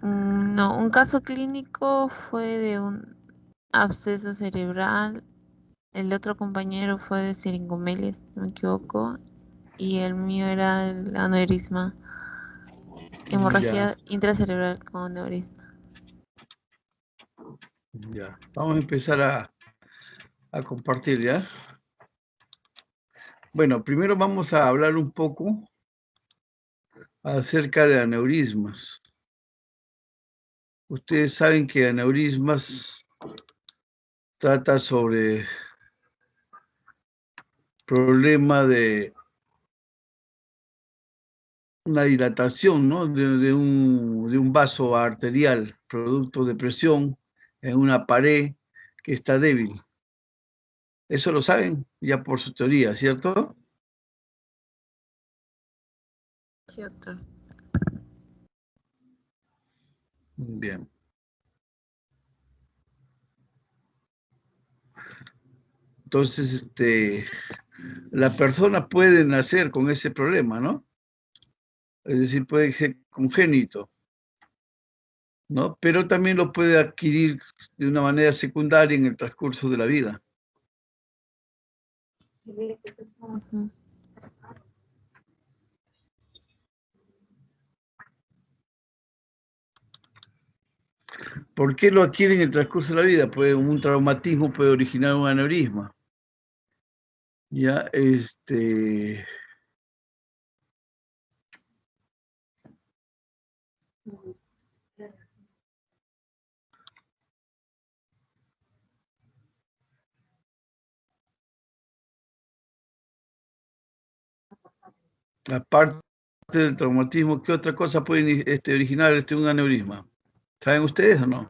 No, un caso clínico fue de un absceso cerebral, el otro compañero fue de siringomelia, si no me equivoco, y el mío era el aneurisma, Ya, hemorragia intracerebral con aneurisma. ya. Vamos a empezar a compartir, ¿ya? Bueno, primero vamos a hablar un poco acerca de aneurismas. Ustedes saben que aneurismas trata sobre problema de una dilatación, ¿no? De un vaso arterial, producto de presión en una pared que está débil. Eso lo saben ya por su teoría, ¿cierto? Sí, doctor. Bien. Entonces, la persona puede nacer con ese problema, ¿no? Es decir, puede ser congénito, ¿no? Pero también lo puede adquirir de una manera secundaria en el transcurso de la vida. Ujú. ¿Por qué lo adquiere en el transcurso de la vida? Pues un traumatismo puede originar un aneurisma. Ya, aparte del traumatismo, ¿qué otra cosa puede originar un aneurisma? ¿Saben ustedes o no?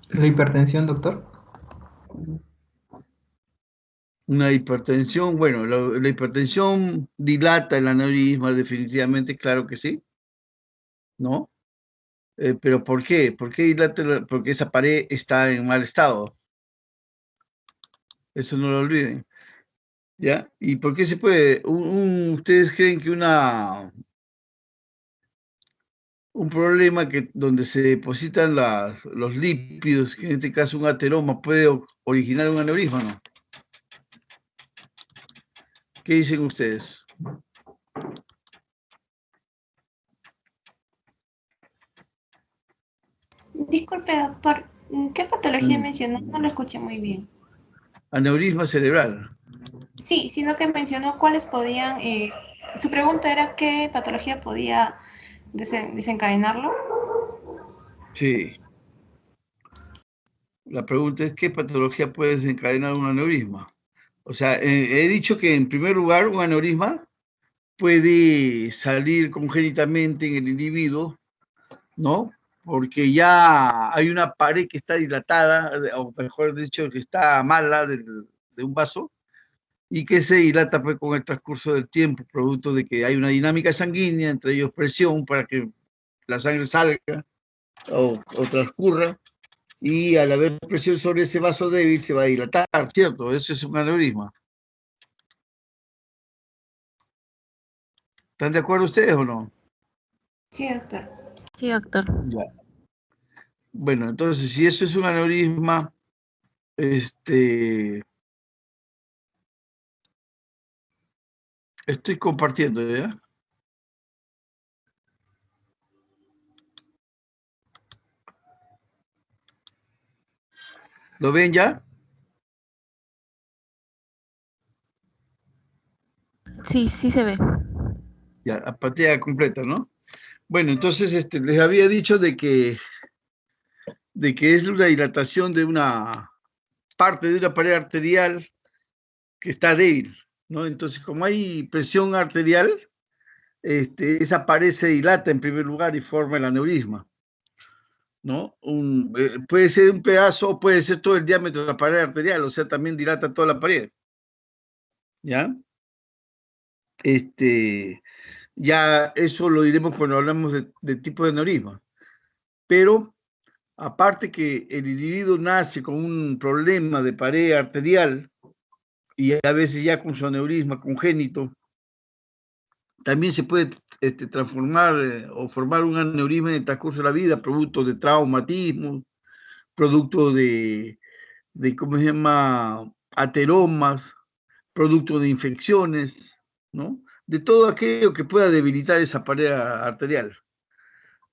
La hipertensión, doctor. Una hipertensión, bueno, la hipertensión dilata el aneurisma, definitivamente, claro que sí, ¿no? Pero ¿por qué? ¿Por qué dilata? Porque esa pared está en mal estado, eso no lo olviden, ¿ya? ¿Y por qué se puede? ¿Ustedes creen que un problema donde se depositan los lípidos, que en este caso un ateroma, puede originar un aneurisma, no? ¿Qué dicen ustedes? Disculpe, doctor, ¿qué patología Mm, mencionó? No lo escuché muy bien. Aneurisma cerebral. Sí, sino que mencionó cuáles podían, su pregunta era qué patología podía desencadenarlo. Sí. La pregunta es, ¿qué patología puede desencadenar un aneurisma? O sea, he dicho que en primer lugar un aneurisma puede salir congénitamente en el individuo, ¿no? Porque ya hay una pared que está dilatada, o mejor dicho, que está mala de un vaso, y que se dilata pues, con el transcurso del tiempo, producto de que hay una dinámica sanguínea, entre ellos presión para que la sangre salga o transcurra, y al haber presión sobre ese vaso débil se va a dilatar, ¿cierto? Eso es un aneurisma. ¿Están de acuerdo ustedes o no? Sí, doctor. Sí, doctor. Ya. Bueno, entonces, si eso es un aneurisma, estoy compartiendo, ¿ya? ¿Lo ven ya? Sí, sí se ve. Ya, la pantalla completa, ¿no? Bueno, entonces les había dicho de que es una dilatación de una parte de una pared arterial que está débil, ¿no? Entonces, como hay presión arterial, esa pared se dilata en primer lugar y forma el aneurisma, ¿no? Puede ser un pedazo o puede ser todo el diámetro de la pared arterial, o sea, también dilata toda la pared, ¿ya? Ya eso lo diremos cuando hablamos de tipo de aneurisma, pero aparte que el individuo nace con un problema de pared arterial y a veces ya con su aneurisma congénito, también se puede transformar o formar un aneurisma en el transcurso de la vida, producto de traumatismo, producto de ¿cómo se llama?, ateromas, producto de infecciones, ¿no? De todo aquello que pueda debilitar esa pared arterial,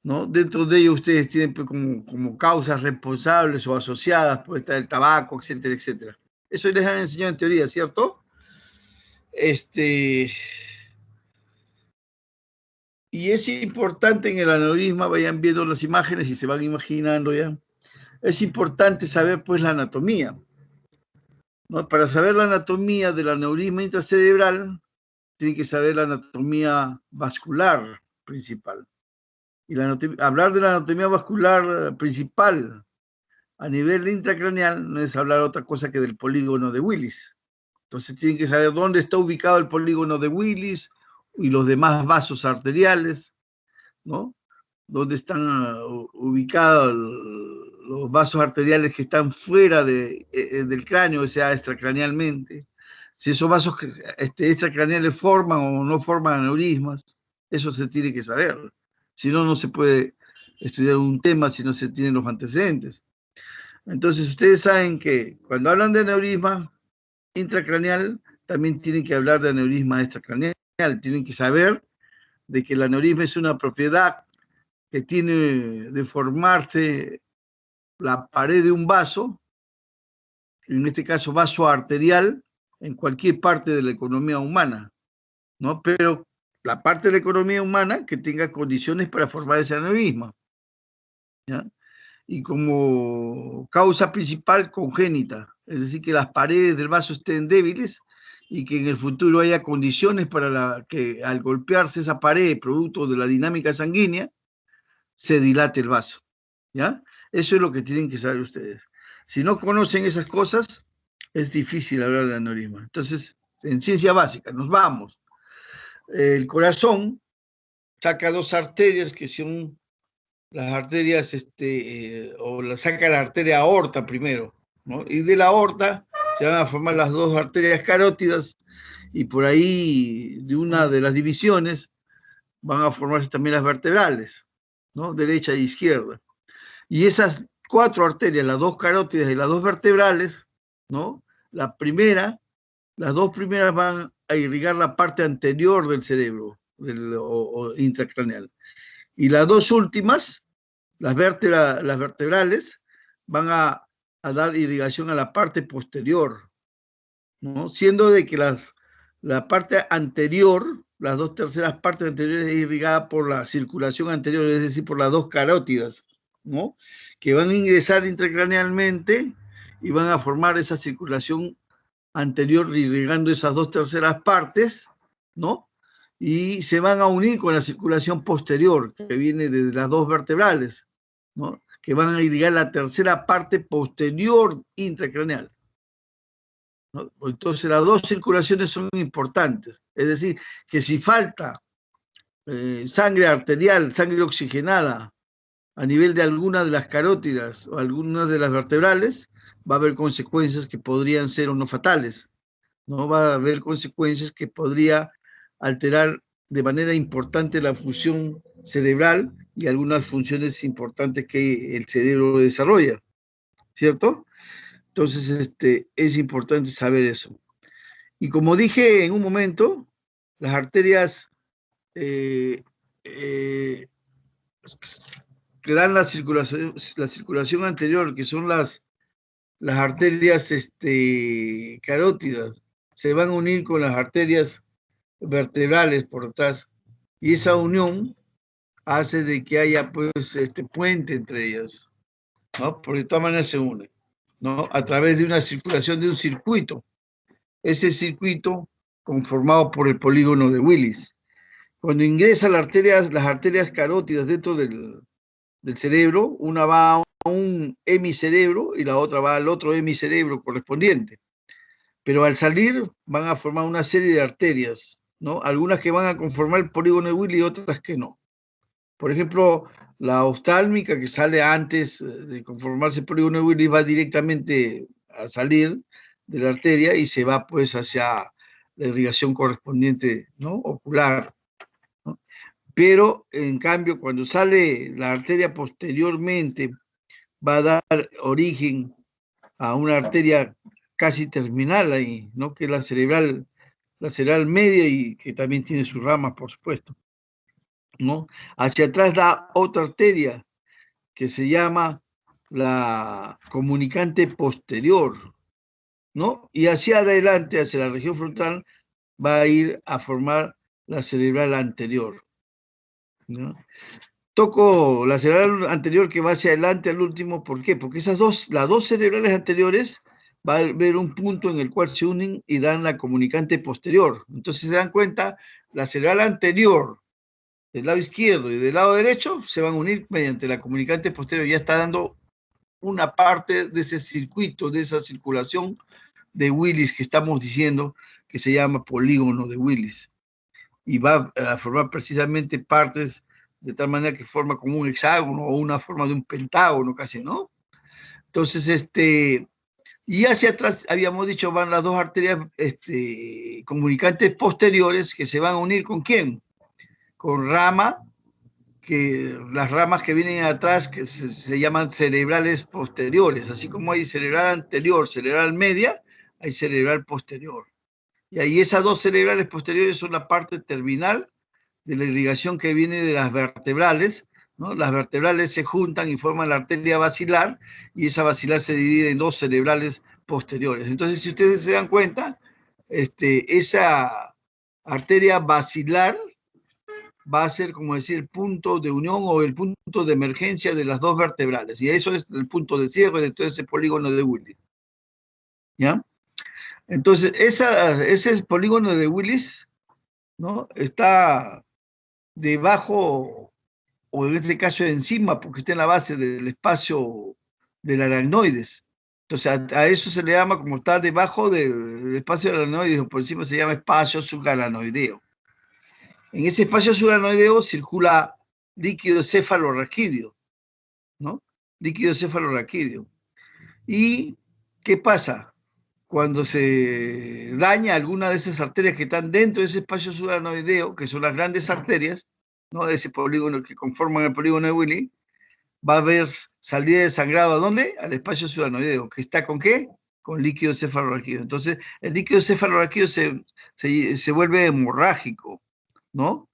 ¿no? Dentro de ello ustedes tienen pues, como causas responsables o asociadas, puede estar el tabaco, etcétera, etcétera. Eso les han enseñado en teoría, ¿cierto? Y es importante en el aneurisma, vayan viendo las imágenes y se van imaginando ya, es importante saber pues la anatomía, ¿no? Para saber la anatomía del aneurisma intracerebral, tienen que saber la anatomía vascular principal. Y hablar de la anatomía vascular principal a nivel intracraneal no es hablar otra cosa que del polígono de Willis. Entonces tienen que saber dónde está ubicado el polígono de Willis y los demás vasos arteriales, ¿no? Dónde están ubicados los vasos arteriales que están fuera del cráneo, o sea, extracranealmente. Si esos vasos extracraneales forman o no forman aneurismas, eso se tiene que saber. Si no, no se puede estudiar un tema si no se tienen los antecedentes. Entonces, ustedes saben que cuando hablan de aneurisma intracraneal, también tienen que hablar de aneurisma extracraneal. Tienen que saber de que el aneurisma es una propiedad que tiene de formarse la pared de un vaso, en este caso vaso arterial, en cualquier parte de la economía humana, ¿no? Pero la parte de la economía humana que tenga condiciones para formar ese aneurisma, ¿ya? Y como causa principal congénita, es decir, que las paredes del vaso estén débiles y que en el futuro haya condiciones para que al golpearse esa pared, producto de la dinámica sanguínea, se dilate el vaso, ¿ya? Eso es lo que tienen que saber ustedes. Si no conocen esas cosas, es difícil hablar de aneurisma. Entonces, en ciencia básica, nos vamos. El corazón saca dos arterias que son las arterias, saca la arteria aorta primero, ¿no? Y de la aorta se van a formar las dos arterias carótidas y por ahí de una de las divisiones van a formarse también las vertebrales, ¿no? Derecha e izquierda. Y esas cuatro arterias, las dos carótidas y las dos vertebrales, ¿no? Las dos primeras van a irrigar la parte anterior del cerebro, o intracraneal. Y las dos últimas, las vertebrales, van a dar irrigación a la parte posterior, ¿no? Siendo de que la parte anterior, las dos terceras partes anteriores es irrigada por la circulación anterior, es decir, por las dos carótidas, ¿no? Que van a ingresar intracranealmente y van a formar esa circulación anterior irrigando esas dos terceras partes, ¿no? Y se van a unir con la circulación posterior, que viene de las dos vertebrales, ¿no? Que van a irrigar la tercera parte posterior intracraneal, ¿no? Entonces las dos circulaciones son importantes. Es decir, que si falta sangre arterial, sangre oxigenada, a nivel de alguna de las carótidas o algunas de las vertebrales, va a haber consecuencias que podrían ser o no fatales, ¿no? Va a haber consecuencias que podría alterar de manera importante la función cerebral y algunas funciones importantes que el cerebro desarrolla, ¿cierto? Entonces, es importante saber eso. Y como dije en un momento, las arterias que dan la circulación anterior, que son las arterias carótidas, se van a unir con las arterias vertebrales por atrás, y esa unión hace de que haya pues puente entre ellas, ¿no? Porque de todas maneras se unen, ¿no? A través de una circulación de un circuito. Ese circuito conformado por el polígono de Willis. Cuando ingresan las arterias carótidas dentro del cerebro, una va a un hemicerebro y la otra va al otro hemicerebro correspondiente. Pero al salir van a formar una serie de arterias, ¿no? Algunas que van a conformar el polígono de Willis y otras que no. Por ejemplo, La oftálmica, que sale antes de conformarse el polígono de Willis, va directamente a salir de la arteria y se va pues hacia la irrigación correspondiente, ¿no? Ocular, ¿no? Pero, en cambio, cuando sale la arteria posteriormente, va a dar origen a una arteria casi terminal ahí, ¿no? Que es la cerebral media y que también tiene sus ramas, por supuesto, ¿no? Hacia atrás da otra arteria que se llama la comunicante posterior, ¿no? Y hacia adelante, hacia la región frontal, va a ir a formar la cerebral anterior, ¿no? Toco la cerebral anterior que va hacia adelante al último, ¿por qué? Porque las dos cerebrales anteriores va a haber un punto en el cual se unen y dan la comunicante posterior. Entonces se dan cuenta, la cerebral anterior del lado izquierdo y del lado derecho se van a unir mediante la comunicante posterior. Ya está dando una parte de ese circuito, de esa circulación de Willis que estamos diciendo que se llama polígono de Willis. Y va a formar precisamente partes de tal manera que forma como un hexágono o una forma de un pentágono casi, ¿no? Entonces, y hacia atrás, habíamos dicho, van las dos arterias comunicantes posteriores que se van a unir ¿con quién? Con las ramas que vienen atrás que se llaman cerebrales posteriores, así como hay cerebral anterior, cerebral media, hay cerebral posterior. Y ahí esas dos cerebrales posteriores son la parte terminal de la irrigación que viene de las vertebrales, ¿no? Las vertebrales se juntan y forman la arteria basilar, y esa basilar se divide en dos cerebrales posteriores. Entonces, si ustedes se dan cuenta, esa arteria basilar va a ser, como decir, el punto de unión o el punto de emergencia de las dos vertebrales, y eso es el punto de cierre de todo ese polígono de Willis, ¿ya? Entonces, ese polígono de Willis, ¿no? Está debajo, o en este caso encima, porque está en la base del espacio del aracnoides. Entonces, a eso se le llama, como está debajo del espacio del aracnoides, o por encima se llama espacio subaracnoideo. En ese espacio subaracnoideo circula líquido cefalorraquídeo, ¿no? Líquido cefalorraquídeo. ¿Y qué pasa? Cuando se daña alguna de esas arterias que están dentro de ese espacio subaracnoideo, que son las grandes arterias, ¿no? De ese polígono que conforman el polígono de Willis, va a haber salida de sangrado, ¿a dónde? Al espacio subaracnoideo, que está ¿con qué? Con líquido cefalorraquídeo. Entonces, el líquido cefalorraquídeo se vuelve hemorrágico, ¿no?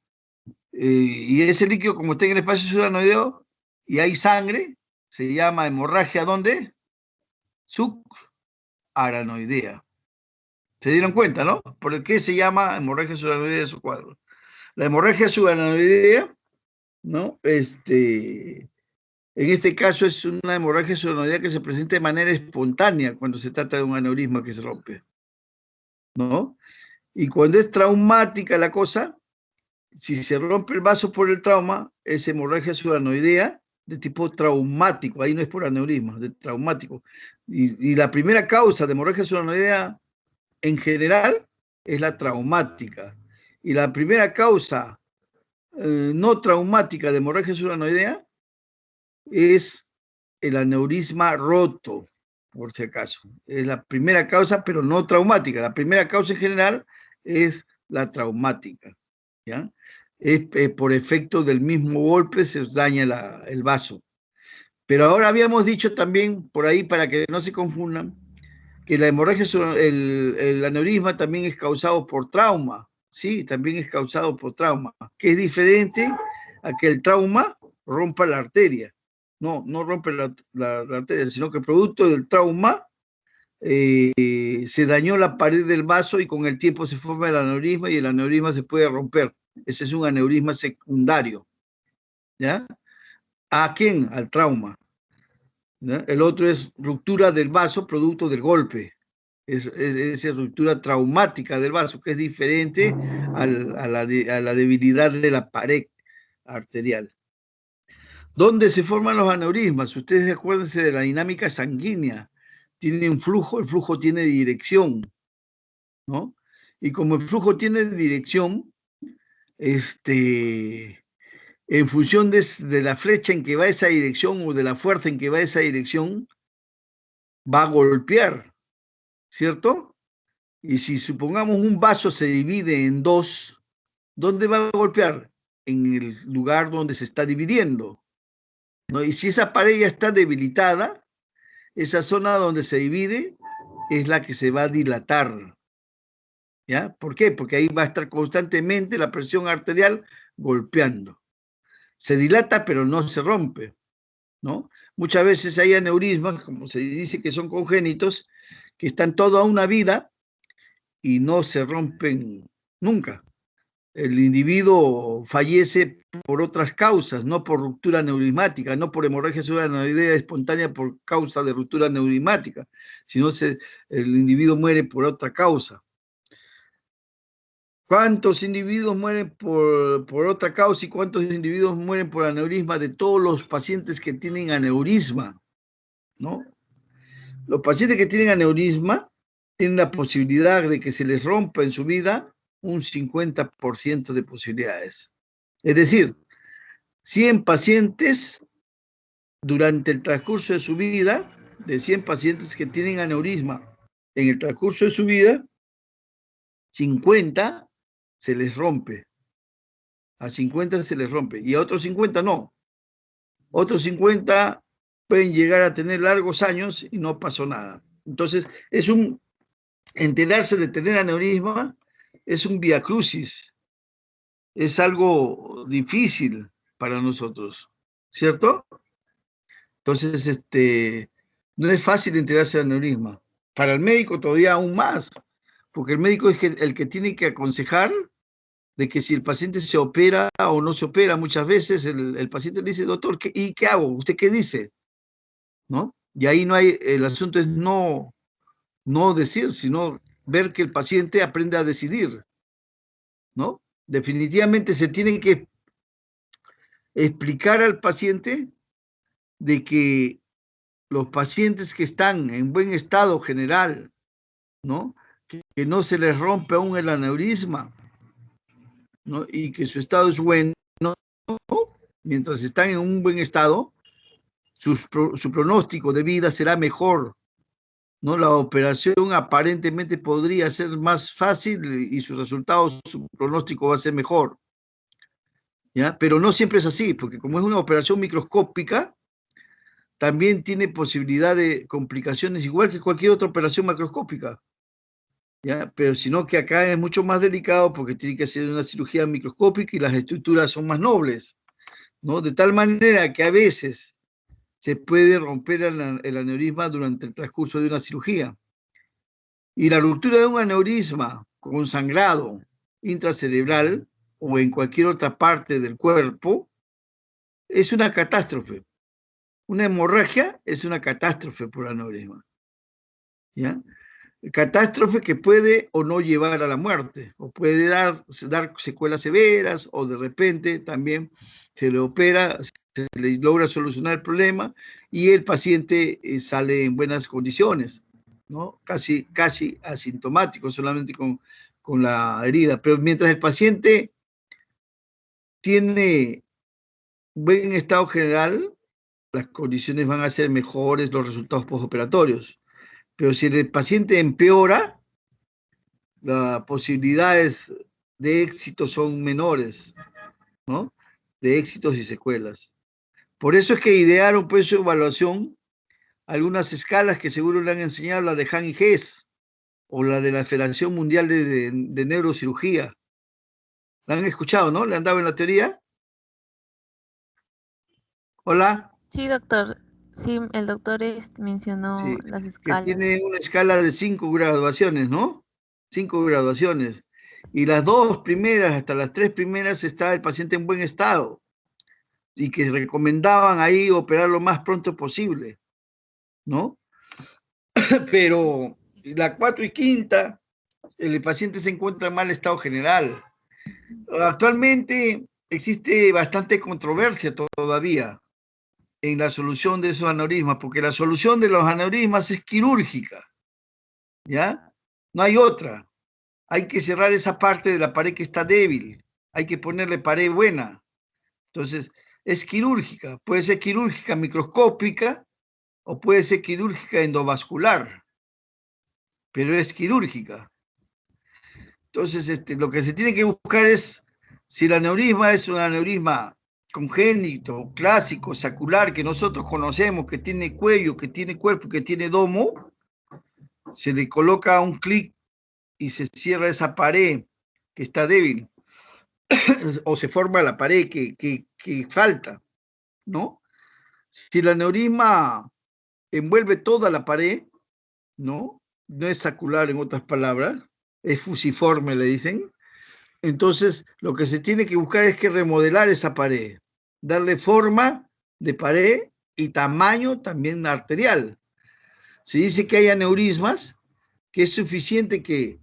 Y ese líquido, como está en el espacio subaracnoideo y hay sangre, se llama hemorragia, ¿dónde? Subaracnoidea. ¿Se dieron cuenta, no? ¿Por qué se llama hemorragia subaracnoidea de su cuadro? La hemorragia subaracnoidea, ¿no? En este caso es una hemorragia subaracnoidea que se presenta de manera espontánea cuando se trata de un aneurisma que se rompe, ¿no? Y cuando es traumática la cosa, si se rompe el vaso por el trauma, es hemorragia subaracnoidea de tipo traumático, ahí no es por aneurisma, de traumático. Y la primera causa de hemorragia subaracnoidea en general es la traumática. Y la primera causa no traumática de hemorragia subaracnoidea es el aneurisma roto, por si acaso. Es la primera causa, pero no traumática. La primera causa en general es la traumática, ¿ya? Es por efecto del mismo golpe se daña el vaso. Pero ahora habíamos dicho también, por ahí, para que no se confundan, que la hemorragia, el aneurisma también es causado por trauma, ¿sí? También es causado por trauma, que es diferente a que el trauma rompa la arteria. No rompe la arteria, sino que producto del trauma se dañó la pared del vaso y con el tiempo se forma el aneurisma y el aneurisma se puede romper. Ese es un aneurisma secundario, ¿ya? ¿A quién? Al trauma, ¿ya? El otro es ruptura del vaso producto del golpe. Es esa ruptura traumática del vaso, que es diferente a la debilidad de la pared arterial. ¿Dónde se forman los aneurismas? Ustedes acuérdense de la dinámica sanguínea. Tiene un flujo, el flujo tiene dirección, ¿no? Y como el flujo tiene dirección, en función de la flecha en que va esa dirección o de la fuerza en que va esa dirección, va a golpear, ¿cierto? Y si supongamos un vaso se divide en dos, ¿dónde va a golpear? En el lugar donde se está dividiendo, ¿no? Y si esa pared ya está debilitada, esa zona donde se divide es la que se va a dilatar, ¿ya? ¿Por qué? Porque ahí va a estar constantemente la presión arterial golpeando. Se dilata, pero no se rompe, ¿no? Muchas veces hay aneurismas, como se dice que son congénitos, que están toda una vida y no se rompen nunca. El individuo fallece por otras causas, no por ruptura neurismática, no por hemorragia subaracnoidea espontánea por causa de ruptura neurismática, sino el individuo muere por otra causa. ¿Cuántos individuos mueren por otra causa y cuántos individuos mueren por aneurisma de todos los pacientes que tienen aneurisma, ¿no? Los pacientes que tienen aneurisma tienen la posibilidad de que se les rompa en su vida un 50% de posibilidades. Es decir, 100 pacientes durante el transcurso de su vida, de 100 pacientes que tienen aneurisma en el transcurso de su vida, 50 se les rompe. A 50 se les rompe. Y a otros 50 no. Otros 50 pueden llegar a tener largos años y no pasó nada. Entonces, enterarse de tener aneurisma es un viacrucis. Es algo difícil para nosotros, ¿cierto? Entonces, no es fácil enterarse de aneurisma. Para el médico todavía aún más, porque el médico es el que tiene que aconsejar de que si el paciente se opera o no se opera. Muchas veces el paciente le dice, doctor, ¿y qué hago? ¿Usted qué dice? ¿No? Y ahí el asunto es no decir, sino ver que el paciente aprende a decidir, ¿no? Definitivamente se tiene que explicar al paciente de que los pacientes que están en buen estado general, ¿no? Que no se les rompe aún el aneurisma, ¿no? Y que su estado es bueno, ¿no? Mientras están en un buen estado, su pronóstico de vida será mejor, ¿no? La operación aparentemente podría ser más fácil y sus resultados, su pronóstico va a ser mejor, ¿ya? Pero no siempre es así, porque como es una operación microscópica, también tiene posibilidad de complicaciones, igual que cualquier otra operación macroscópica, ¿ya? Pero sino que acá es mucho más delicado porque tiene que hacer una cirugía microscópica y las estructuras son más nobles, ¿no? De tal manera que a veces se puede romper el aneurisma durante el transcurso de una cirugía. Y la ruptura de un aneurisma con sangrado intracerebral o en cualquier otra parte del cuerpo es una catástrofe. Una hemorragia es una catástrofe por aneurisma, ¿ya? Catástrofe que puede o no llevar a la muerte, o puede dar secuelas severas, o de repente también se le opera, se le logra solucionar el problema y el paciente sale en buenas condiciones, ¿no? Casi asintomático, solamente con la herida. Pero mientras el paciente tiene buen estado general, las condiciones van a ser mejores, los resultados postoperatorios. Pero si el paciente empeora, las posibilidades de éxito son menores, ¿no? De éxitos y secuelas. Por eso es que idearon, pues, su evaluación, algunas escalas que seguro le han enseñado, la de Han y Hess, o la de la Federación Mundial de Neurocirugía. ¿La han escuchado, no? ¿Le han dado en la teoría? Hola. Sí, doctor. Sí, el doctor mencionó Sí, las que escalas. tiene una escala de 5 graduaciones, ¿no? 5 graduaciones. Y las 2 primeras, hasta las 3 primeras, está el paciente en buen estado. Y que recomendaban ahí operar lo más pronto posible, ¿no? Pero la 4 y quinta, el paciente se encuentra en mal estado general. Actualmente existe bastante controversia todavía en la solución de esos aneurismas, porque la solución de los aneurismas es quirúrgica, ¿ya? No hay otra. Hay que cerrar esa parte de la pared que está débil. Hay que ponerle pared buena. Entonces, es quirúrgica. Puede ser quirúrgica microscópica o puede ser quirúrgica endovascular, pero es quirúrgica. Entonces, lo que se tiene que buscar es si el aneurisma es un aneurisma congénito, clásico, sacular, que nosotros conocemos, que tiene cuello, que tiene cuerpo, que tiene domo, se le coloca un clic y se cierra esa pared que está débil, o se forma la pared que falta, ¿no? Si el aneurisma envuelve toda la pared, ¿no? No es sacular, en otras palabras, es fusiforme, le dicen. Entonces, lo que se tiene que buscar es que remodelar esa pared, darle forma de pared y tamaño también arterial. Se dice que hay aneurismas que es suficiente que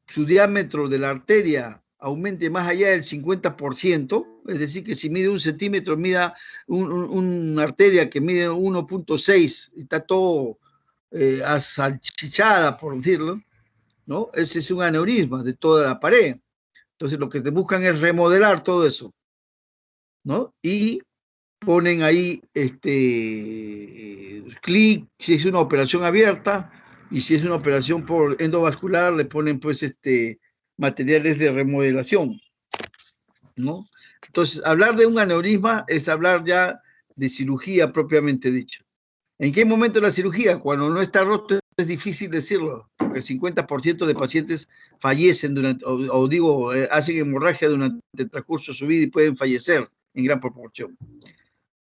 su diámetro de la arteria aumente más allá del 50%, es decir, que si mide 1 centímetro, mida una arteria que mide 1.6, está todo asalchichada, por decirlo, ¿no? Ese es un aneurisma de toda la pared. Entonces, lo que te buscan es remodelar todo eso, ¿no? Y ponen ahí clic, si es una operación abierta, y si es una operación por endovascular, le ponen pues materiales de remodelación, ¿no? Entonces, hablar de un aneurisma es hablar ya de cirugía propiamente dicha. ¿En qué momento de la cirugía? Cuando no está roto es difícil decirlo, porque el 50% de pacientes fallecen durante, hacen hemorragia durante el transcurso de su vida y pueden fallecer en gran proporción,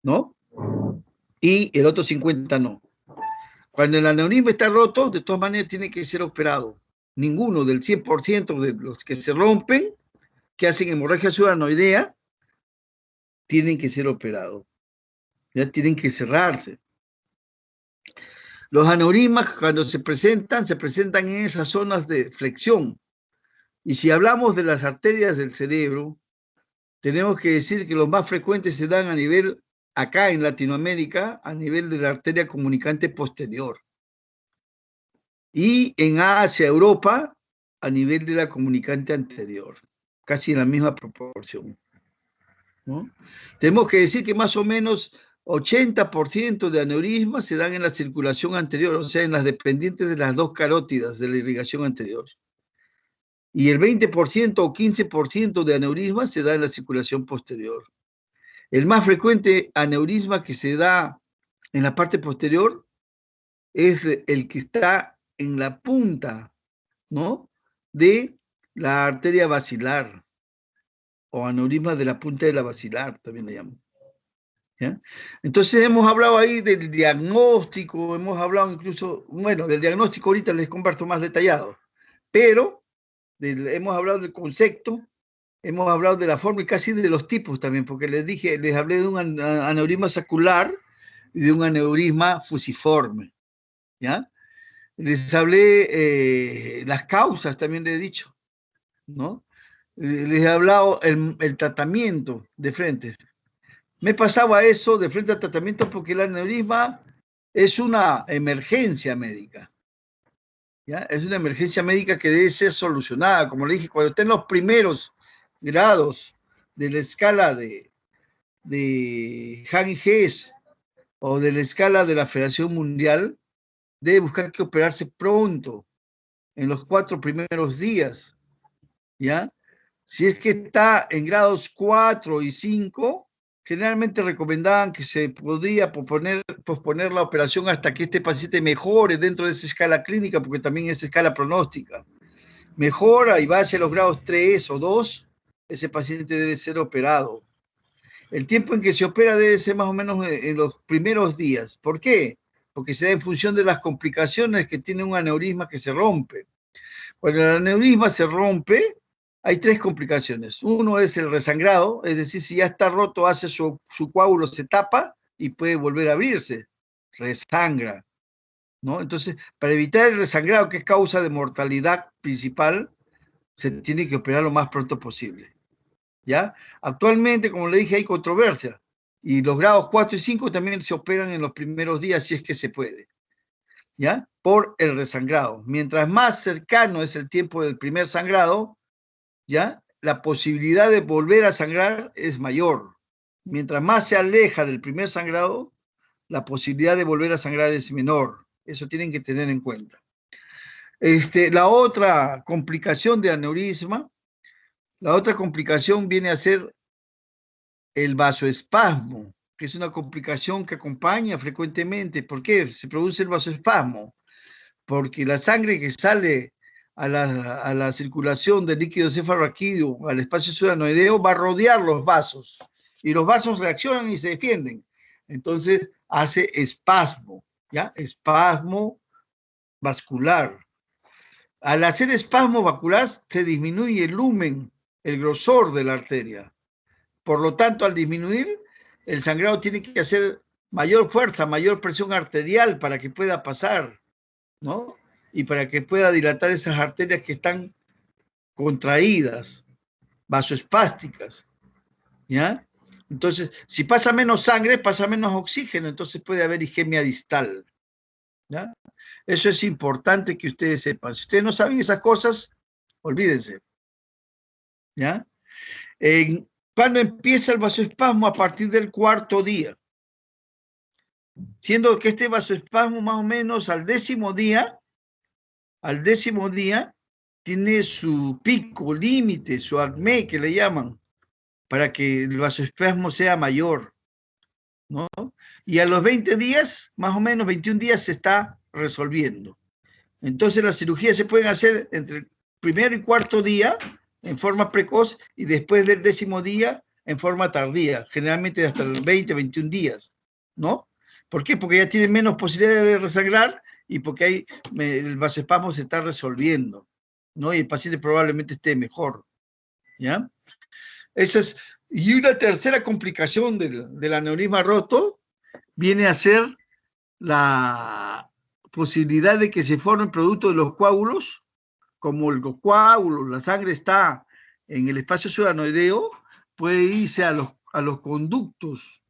¿no? Y el otro 50% no. Cuando el aneurisma está roto, de todas maneras tiene que ser operado. Ninguno del 100% de los que se rompen, que hacen hemorragia subaranoidea, tienen que ser operados. Ya tienen que cerrarse. Los aneurismas, cuando se presentan en esas zonas de flexión. Y si hablamos de las arterias del cerebro, tenemos que decir que los más frecuentes se dan a nivel, acá en Latinoamérica, a nivel de la arteria comunicante posterior. Y en Asia, Europa, a nivel de la comunicante anterior. Casi en la misma proporción, ¿no? Tenemos que decir que más o menos 80% de aneurismas se dan en la circulación anterior, o sea, en las dependientes de las dos carótidas de la irrigación anterior. Y el 20% o 15% de aneurismas se da en la circulación posterior. El más frecuente aneurisma que se da en la parte posterior es el que está en la punta, ¿no?, de la arteria basilar, o aneurisma de la punta de la basilar, también le llaman. ¿Ya? Entonces hemos hablado ahí del diagnóstico, hemos hablado incluso, bueno, del diagnóstico ahorita les comparto más detallado, pero hemos hablado del concepto, hemos hablado de la forma y casi de los tipos también, porque les hablé de un aneurisma sacular y de un aneurisma fusiforme, ¿ya? Les hablé las causas, también les he dicho, ¿no? Les he hablado el tratamiento de frente. Me pasaba eso de frente al tratamiento porque el aneurisma es una emergencia médica, ¿ya? Es una emergencia médica que debe ser solucionada. Como le dije, cuando está en los primeros grados de la escala de Hahn-Hess o de la escala de la Federación Mundial, debe buscar que operarse pronto, en los 4 primeros días, ¿ya? Si es que está en grados 4 y 5, generalmente recomendaban que se podía posponer la operación hasta que este paciente mejore dentro de esa escala clínica, porque también es escala pronóstica. Mejora y va hacia los grados 3 o 2, ese paciente debe ser operado. El tiempo en que se opera debe ser más o menos en los primeros días. ¿Por qué? Porque se da en función de las complicaciones que tiene un aneurisma que se rompe. Cuando el aneurisma se rompe, hay 3 complicaciones. Uno es el resangrado, es decir, si ya está roto, hace su coágulo, se tapa y puede volver a abrirse. Resangra, ¿no? Entonces, para evitar el resangrado, que es causa de mortalidad principal, se tiene que operar lo más pronto posible, ¿ya? Actualmente, como le dije, hay controversia. Y los grados 4 y 5 también se operan en los primeros días, si es que se puede, ¿ya? Por el resangrado. Mientras más cercano es el tiempo del primer sangrado, ¿ya?, la posibilidad de volver a sangrar es mayor. Mientras más se aleja del primer sangrado, la posibilidad de volver a sangrar es menor. Eso tienen que tener en cuenta. La otra complicación de aneurisma, la otra complicación viene a ser el vasoespasmo, que es una complicación que acompaña frecuentemente. ¿Por qué se produce el vasoespasmo? Porque la sangre que sale a la circulación del líquido cefalorraquídeo, al espacio suranoideo, va a rodear los vasos, y los vasos reaccionan y se defienden. Entonces hace espasmo, ¿ya? Espasmo vascular. Al hacer espasmo vascular se disminuye el lumen, el grosor de la arteria. Por lo tanto, al disminuir, el sangrado tiene que hacer mayor fuerza, mayor presión arterial para que pueda pasar, ¿no? Y para que pueda dilatar esas arterias que están contraídas, vasoespásticas, ¿ya? Entonces, si pasa menos sangre, pasa menos oxígeno, entonces puede haber isquemia distal, ¿ya? Eso es importante que ustedes sepan. Si ustedes no saben esas cosas, olvídense, ¿ya? ¿Cuándo empieza el vasoespasmo? A partir del 4.º día. Siendo que este vasoespasmo más o menos al 10.º día, tiene su pico, límite, su acmé, que le llaman, para que el vasoespasmo sea mayor, ¿no? Y a los 20 días, más o menos 21 días, se está resolviendo. Entonces las cirugías se pueden hacer entre el 1.º y 4.º día en forma precoz y después del 10.º día en forma tardía, generalmente hasta los 20, 21 días, ¿no? ¿Por qué? Porque ya tienen menos posibilidades de resangrar y porque el vasoespasmo se está resolviendo, ¿no? Y el paciente probablemente esté mejor, ¿ya? Y una tercera complicación del aneurisma roto viene a ser la posibilidad de que se formen producto de los coágulos. Como los coágulos, la sangre está en el espacio suranoideo, puede irse a los conductos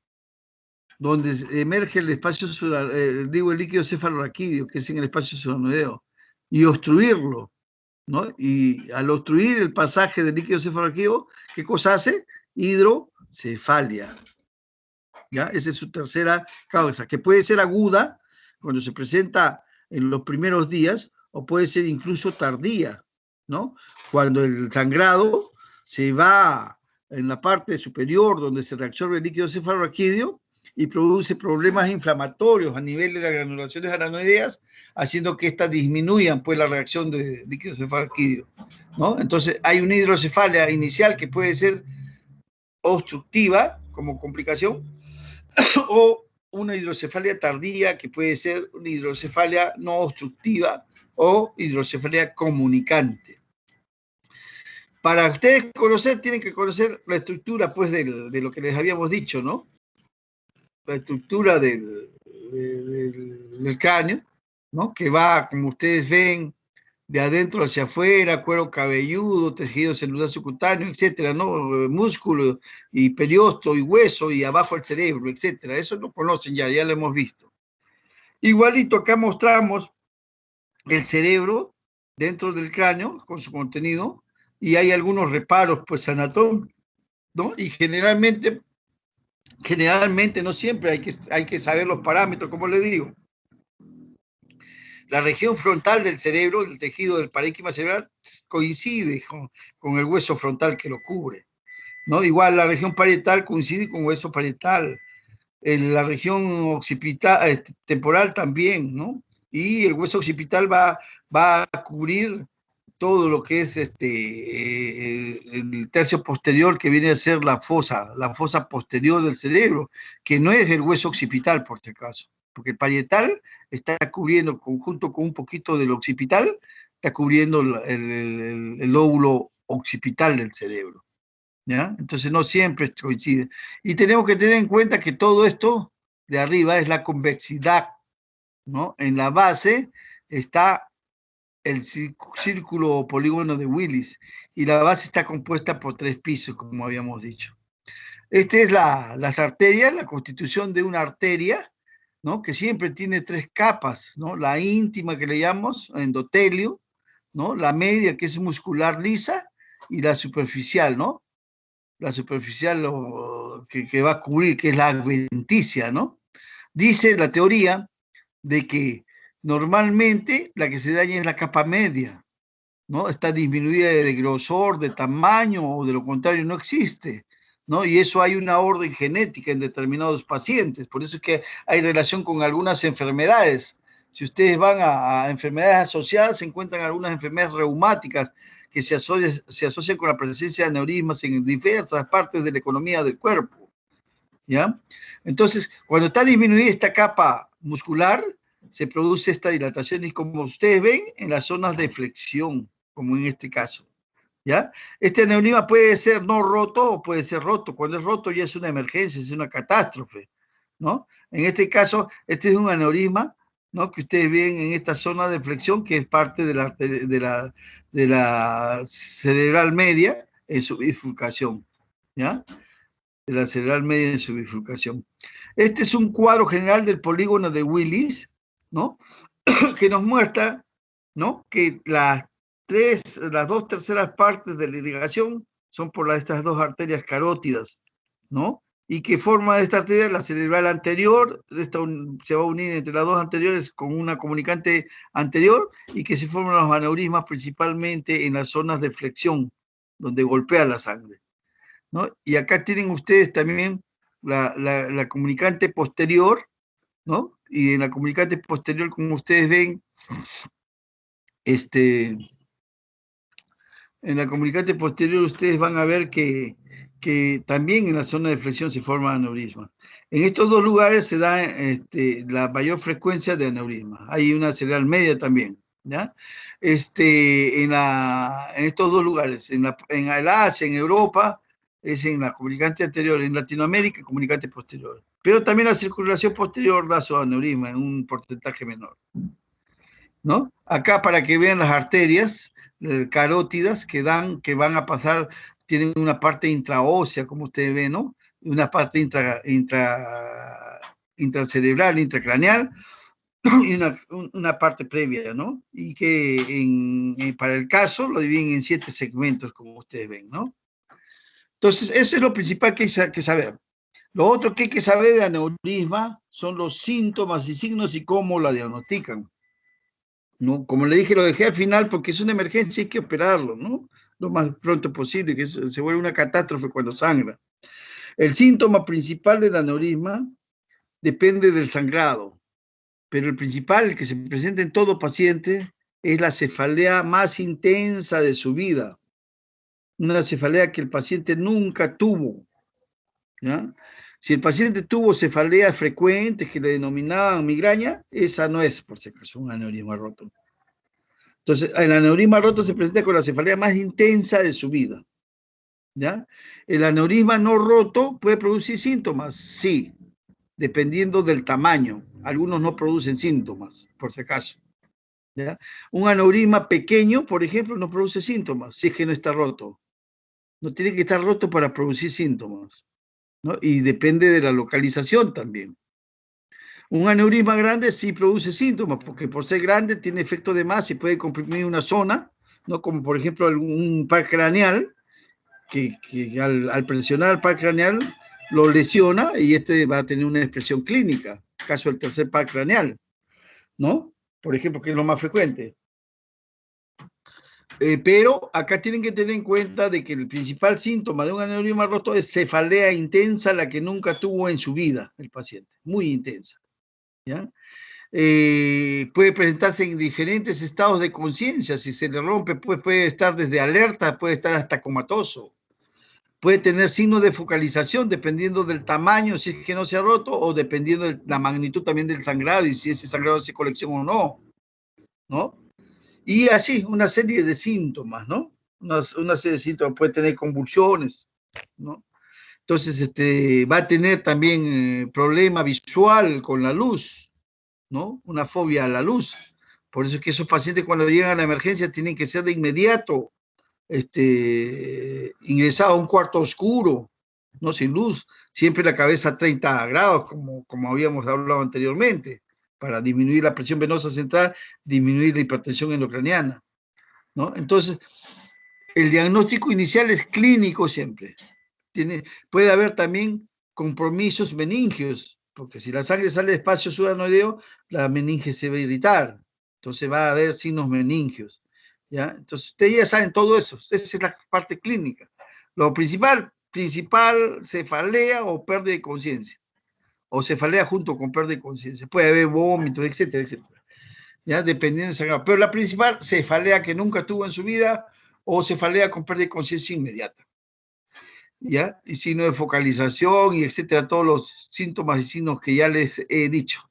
donde emerge el espacio el líquido cefalorraquídeo, que es en el espacio suranoideo, y obstruirlo, ¿no? Y al obstruir el pasaje del líquido cefalorraquídeo, ¿qué cosa hace? Hidrocefalia, ¿ya? Esa es su tercera causa, que puede ser aguda cuando se presenta en los primeros días, o puede ser incluso tardía, ¿no? Cuando el sangrado se va en la parte superior donde se reabsorbe el líquido cefalorraquídeo y produce problemas inflamatorios a nivel de las granulaciones aranoideas, haciendo que éstas disminuyan pues la reacción de líquido cefalorraquídeo, ¿no? Entonces hay una hidrocefalia inicial que puede ser obstructiva como complicación, o una hidrocefalia tardía que puede ser una hidrocefalia no obstructiva o hidrocefalia comunicante. Para ustedes conocer, tienen que conocer la estructura pues de lo que les habíamos dicho, ¿no? La estructura del cráneo, ¿no? Que va, como ustedes ven, de adentro hacia afuera, cuero cabelludo, tejido celular subcutáneo, etcétera, ¿no? Músculo y periosto y hueso y abajo el cerebro, etcétera. Eso lo conocen ya lo hemos visto. Igualito acá mostramos el cerebro dentro del cráneo con su contenido y hay algunos reparos pues anatómicos, ¿no? Y generalmente no siempre hay que saber los parámetros, como le digo. La región frontal del cerebro, el tejido del parénquima cerebral, coincide con el hueso frontal que lo cubre, ¿no? Igual la región parietal coincide con hueso parietal, la región occipital, temporal también, ¿no? Y el hueso occipital va a cubrir todo lo que es el tercio posterior, que viene a ser la fosa posterior del cerebro, que no es el hueso occipital, por si acaso, porque el parietal está cubriendo, conjunto con un poquito del occipital, está cubriendo el lóbulo occipital del cerebro, ¿ya? Entonces no siempre coincide. Y tenemos que tener en cuenta que todo esto de arriba es la convexidad, ¿no? En la base está el círculo o polígono de Willis, y la base está compuesta por 3 pisos, como habíamos dicho. Esta es las arterias, la constitución de una arteria, ¿no? Que siempre tiene 3 capas, ¿no? La íntima, que le llamamos endotelio, ¿no? La media, que es muscular lisa, y la superficial, ¿no? la superficial que va a cubrir, que es la adventicia, ¿no? Dice la teoría de que normalmente la que se daña es la capa media, ¿no? Está disminuida de grosor, de tamaño, o de lo contrario no existe, ¿no? Y eso hay una orden genética en determinados pacientes, por eso es que hay relación con algunas enfermedades. Si ustedes van a enfermedades asociadas, se encuentran algunas enfermedades reumáticas que se asocian con la presencia de aneurismas en diversas partes de la economía del cuerpo, ¿ya? Entonces, cuando está disminuida esta capa muscular, se produce esta dilatación y como ustedes ven, en las zonas de flexión, como en este caso, ¿ya? Este aneurisma puede ser no roto o puede ser roto. Cuando es roto ya es una emergencia, es una catástrofe, ¿no? En este caso, este es un aneurisma, ¿no? Que ustedes ven en esta zona de flexión, que es parte de la cerebral media en su bifurcación, ¿ya? De la cerebral media en su bifurcación. Este es un cuadro general del polígono de Willis, ¿no? Que nos muestra, ¿no? Que las 2/3 partes de la irrigación son por estas dos arterias carótidas, ¿no? Y que forma esta arteria la cerebral anterior, se va a unir entre las dos anteriores con una comunicante anterior y que se forman los aneurismas principalmente en las zonas de flexión, donde golpea la sangre, ¿no? Y acá tienen ustedes también la comunicante posterior, ¿no? Y en la comunicante posterior, como ustedes ven, en la comunicante posterior ustedes van a ver que también en la zona de flexión se forma aneurisma. En estos dos lugares se da la mayor frecuencia de aneurisma. Hay una cerebral media también, ¿ya? En estos dos lugares, en el Asia, en Europa, es en la comunicante anterior, en Latinoamérica, comunicante posterior. Pero también la circulación posterior da su aneurisma en un porcentaje menor, ¿no? Acá para que vean las arterias carótidas que van a pasar, tienen una parte intraósea, como ustedes ven, ¿no? Una parte intracerebral, intracraneal, y una parte previa, ¿no? Y que para el caso lo dividen en 7 segmentos, como ustedes ven, ¿no? Entonces, eso es lo principal que hay que saber. Lo otro que hay que saber de aneurisma son los síntomas y signos y cómo la diagnostican, ¿no? Como le dije, lo dejé al final porque es una emergencia y hay que operarlo, ¿no? Lo más pronto posible, que se vuelve una catástrofe cuando sangra. El síntoma principal del aneurisma depende del sangrado, pero el principal, el que se presenta en todo paciente, es la cefalea más intensa de su vida. Una cefalea que el paciente nunca tuvo, ¿ya? Si el paciente tuvo cefaleas frecuentes que le denominaban migraña, esa no es, por si acaso, un aneurisma roto. Entonces, el aneurisma roto se presenta con la cefalea más intensa de su vida, ¿ya? El aneurisma no roto puede producir síntomas, sí, dependiendo del tamaño. Algunos no producen síntomas, por si acaso, ¿ya? Un aneurisma pequeño, por ejemplo, no produce síntomas, si es que no está roto. No tiene que estar roto para producir síntomas, ¿no? Y depende de la localización también. Un aneurisma grande sí produce síntomas, porque por ser grande tiene efecto de masa y puede comprimir una zona, ¿no? Como por ejemplo un par craneal, que al presionar el par craneal lo lesiona y va a tener una expresión clínica, caso del tercer par craneal, ¿no? Por ejemplo, que es lo más frecuente. Pero acá tienen que tener en cuenta de que el principal síntoma de un aneurisma roto es cefalea intensa, la que nunca tuvo en su vida el paciente, muy intensa, ¿ya? Puede presentarse en diferentes estados de conciencia. Si se le rompe, pues puede estar desde alerta, puede estar hasta comatoso. Puede tener signos de focalización dependiendo del tamaño, si es que no se ha roto, o dependiendo de la magnitud también del sangrado y si ese sangrado hace colección o no, ¿no? Y así, una serie de síntomas, ¿no? Una serie de síntomas, puede tener convulsiones, ¿no? Entonces, va a tener también problema visual con la luz, ¿no? Una fobia a la luz. Por eso es que esos pacientes cuando llegan a la emergencia tienen que ser de inmediato ingresados a un cuarto oscuro, no sin luz, siempre la cabeza a 30 grados, como habíamos hablado anteriormente, para disminuir la presión venosa central, disminuir la hipertensión endocraniana, ¿no? Entonces, el diagnóstico inicial es clínico siempre. puede haber también compromisos meningios, porque si la sangre sale de espacio subaranoideo, la meninge se va a irritar, entonces va a haber signos meningios, ¿ya? Entonces ustedes ya saben todo eso, esa es la parte clínica. Lo principal, cefalea o pérdida de conciencia, o cefalea junto con pérdida de conciencia, puede haber vómitos, etcétera, etcétera, ¿ya? Dependiendo del sangrado, pero la principal, cefalea que nunca tuvo en su vida, o cefalea con pérdida de conciencia inmediata, ¿ya? Y signo de focalización y etcétera, todos los síntomas y signos que ya les he dicho,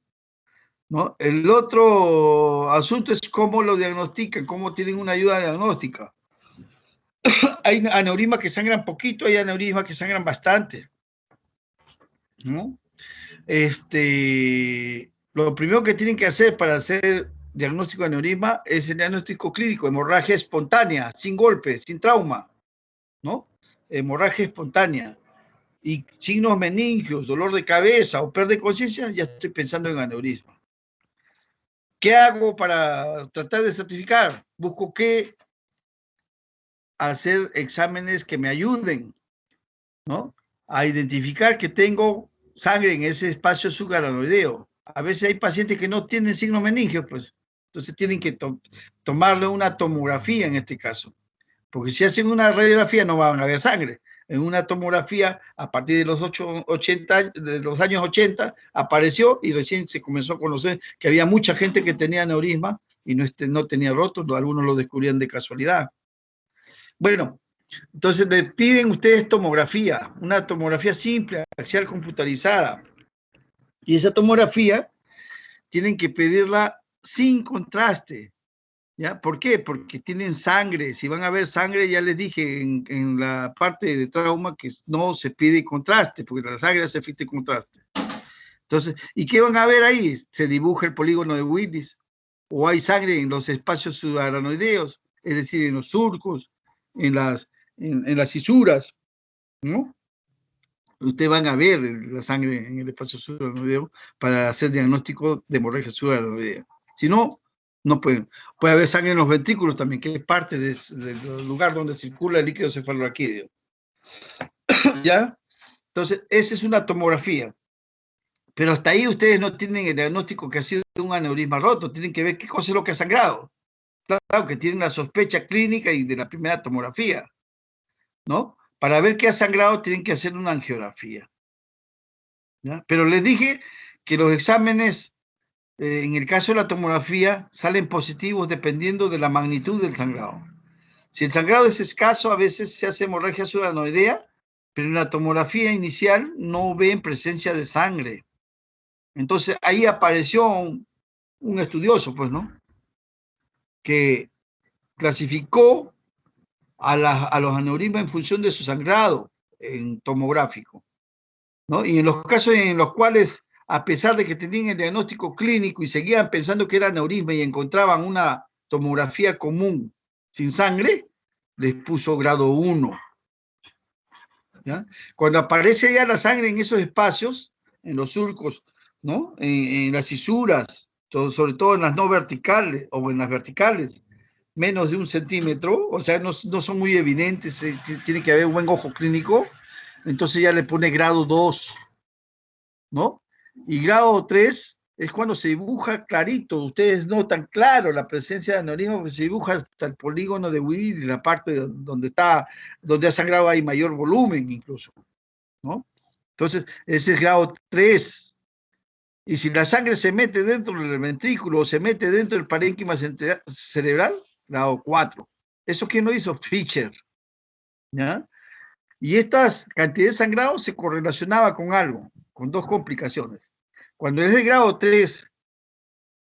¿no? El otro asunto es cómo lo diagnostican, cómo tienen una ayuda diagnóstica. Hay aneurismas que sangran poquito, hay aneurismas que sangran bastante, ¿no? Lo primero que tienen que hacer para hacer diagnóstico de aneurisma es el diagnóstico clínico, hemorragia espontánea, sin golpe, sin trauma, ¿no? Hemorragia espontánea. Y signos meningios, dolor de cabeza o pérdida de conciencia, ya estoy pensando en aneurisma. ¿Qué hago para tratar de certificar? Busco hacer exámenes que me ayuden, ¿no? A identificar que tengo sangre en ese espacio subaranoideo. A veces hay pacientes que no tienen signos meningios, pues, entonces tienen que tomarle una tomografía en este caso, porque si hacen una radiografía no van a ver sangre. En una tomografía, a partir de los años 80, apareció y recién se comenzó a conocer que había mucha gente que tenía aneurisma y no tenía rotos, algunos lo descubrían de casualidad. Bueno, entonces le piden ustedes tomografía, una tomografía simple, axial computarizada. Y esa tomografía tienen que pedirla sin contraste, ¿ya? ¿Por qué? Porque tienen sangre. Si van a ver sangre, ya les dije en la parte de trauma que no se pide contraste, porque la sangre hace efecto de contraste. Entonces, ¿y qué van a ver ahí? Se dibuja el polígono de Willis, o hay sangre en los espacios subaranoideos, es decir, en los surcos, en las fisuras, ¿no? Ustedes van a ver la sangre en el espacio subaranoideo para hacer diagnóstico de hemorragia subaranoidea. Si no, no pueden. Puede haber sangre en los ventrículos también, que es parte del lugar donde circula el líquido cefalorraquídeo. ¿Ya? Entonces, esa es una tomografía. Pero hasta ahí ustedes no tienen el diagnóstico que ha sido un aneurisma roto, tienen que ver qué cosa es lo que ha sangrado. Claro que tienen la sospecha clínica y de la primera tomografía, ¿no? Para ver qué ha sangrado tienen que hacer una angiografía, ¿ya? Pero les dije que los exámenes, en el caso de la tomografía, salen positivos dependiendo de la magnitud del sangrado. Si el sangrado es escaso, a veces se hace hemorragia subaranoidea, pero en la tomografía inicial no ven presencia de sangre. Entonces ahí apareció un estudioso, pues, ¿no? Que clasificó a los aneurismas en función de su sangrado en tomográfico, ¿no? Y en los casos en los cuales, a pesar de que tenían el diagnóstico clínico y seguían pensando que era aneurisma y encontraban una tomografía común sin sangre, les puso grado 1. ¿Ya? Cuando aparece ya la sangre en esos espacios, en los surcos, ¿no? En las fisuras, sobre todo en las no verticales o en las verticales, menos de 1 centímetro, o sea, no son muy evidentes, tiene que haber un buen ojo clínico, entonces ya le pone grado 2, ¿no? Y grado 3 es cuando se dibuja clarito, ustedes notan claro la presencia de aneurisma, porque se dibuja hasta el polígono de Willis, la parte donde ha sangrado hay mayor volumen incluso, ¿no? Entonces, ese es grado 3. Y si la sangre se mete dentro del ventrículo o se mete dentro del parénquima cerebral, grado 4. ¿Eso quién lo hizo? Fischer, ¿ya? Y estas cantidades de sangrado se correlacionaba con algo, con 2 complicaciones. Cuando es de grado 3,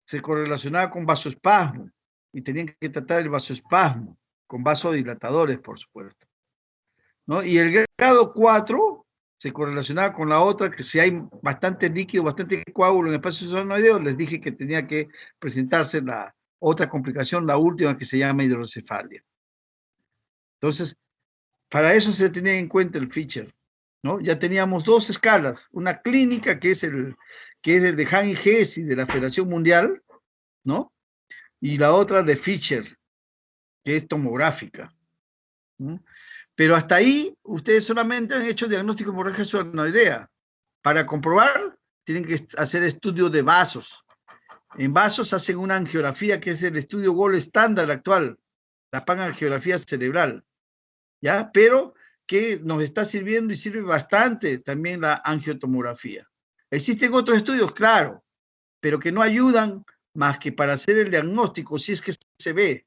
se correlacionaba con vasoespasmo, y tenían que tratar el vasoespasmo, con vasodilatadores, por supuesto, ¿no? Y el grado 4 se correlacionaba con la otra, que si hay bastante líquido, bastante coágulo en el espacio subaranoideo, les dije que tenía que presentarse la otra complicación, la última, que se llama hidrocefalia. Entonces, para eso se tenía en cuenta el Fischer, ¿no? Ya teníamos 2 escalas, una clínica que es el de Han y Hesse de la Federación Mundial, ¿no? Y la otra de Fischer, que es tomográfica, ¿no? Pero hasta ahí, ustedes solamente han hecho diagnóstico por registro aracnoidea. Para comprobar, tienen que hacer estudios de vasos. En vasos hacen una angiografía, que es el estudio gold estándar actual, la panangiografía cerebral, ¿ya? Pero que nos está sirviendo y sirve bastante también la angiotomografía. ¿Existen otros estudios? Claro, pero que no ayudan más que para hacer el diagnóstico, si es que se ve,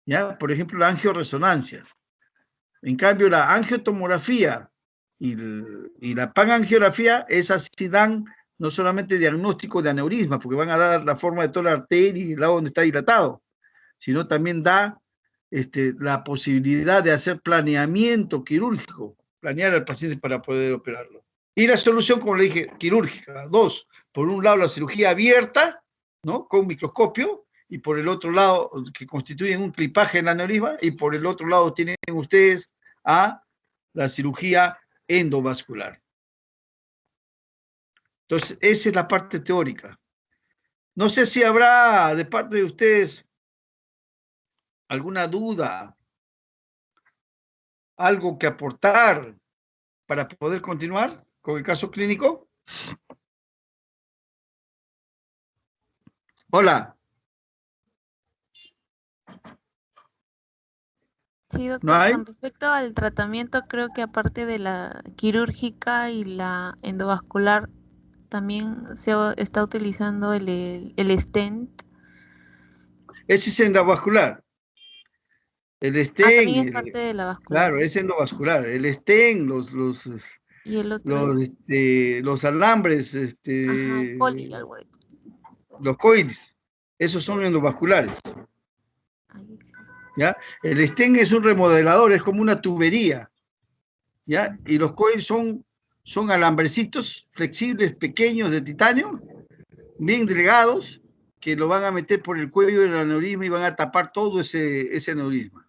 ¿ya? Por ejemplo, la angioresonancia. En cambio, la angiotomografía y la panangiografía, esas sí dan no solamente diagnóstico de aneurisma, porque van a dar la forma de toda la arteria y el lado donde está dilatado, sino también da la posibilidad de hacer planeamiento quirúrgico, planear al paciente para poder operarlo. Y la solución, como le dije, quirúrgica. Dos, por un lado la cirugía abierta, ¿no? Con microscopio, y por el otro lado, que constituyen un clipaje en el aneurisma, y por el otro lado tienen ustedes a la cirugía endovascular. Entonces, esa es la parte teórica. No sé si habrá de parte de ustedes alguna duda, algo que aportar para poder continuar con el caso clínico. Hola. Sí, ¿No doctor, hay? con respecto al tratamiento, creo que aparte de la quirúrgica y la endovascular, también está utilizando el stent. Ese es endovascular. El También es stent, parte de la vascular. claro, es endovascular. El stent, Y el otro es, los alambres, ajá, coli, algo de. los coils, esos son endovasculares. Ahí. ¿Ya? El stent es un remodelador, es como una tubería, ¿ya? Y los coils son alambrecitos flexibles, pequeños, de titanio, bien delgados, que lo van a meter por el cuello del aneurisma y van a tapar todo ese aneurisma.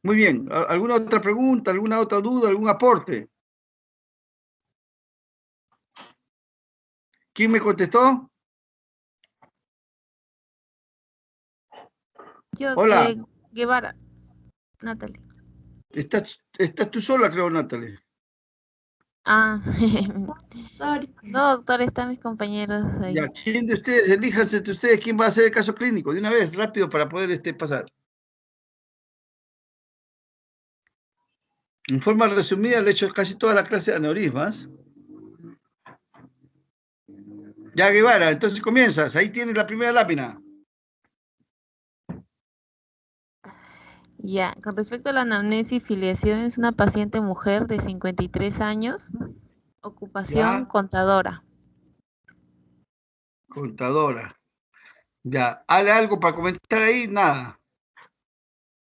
Muy bien, ¿alguna otra pregunta, alguna otra duda, algún aporte? ¿Quién me contestó? Yo, Hola, Guevara, Natalie. estás tú sola, creo, Natalie. Ah, Doctor, no, doctor, están mis compañeros ahí. Ya, ¿quién de ustedes, elíjanse entre ustedes quién va a hacer el caso clínico? De una vez, rápido, para poder pasar. En forma resumida, le he hecho casi toda la clase de aneurismas. Ya, Guevara, entonces comienzas. Ahí tienes la primera lámina. Ya, con respecto a la anamnesis y filiación, es una paciente mujer de 53 años, ocupación Ya, contadora. contadora. Ya, ¿hay algo para comentar ahí? Nada.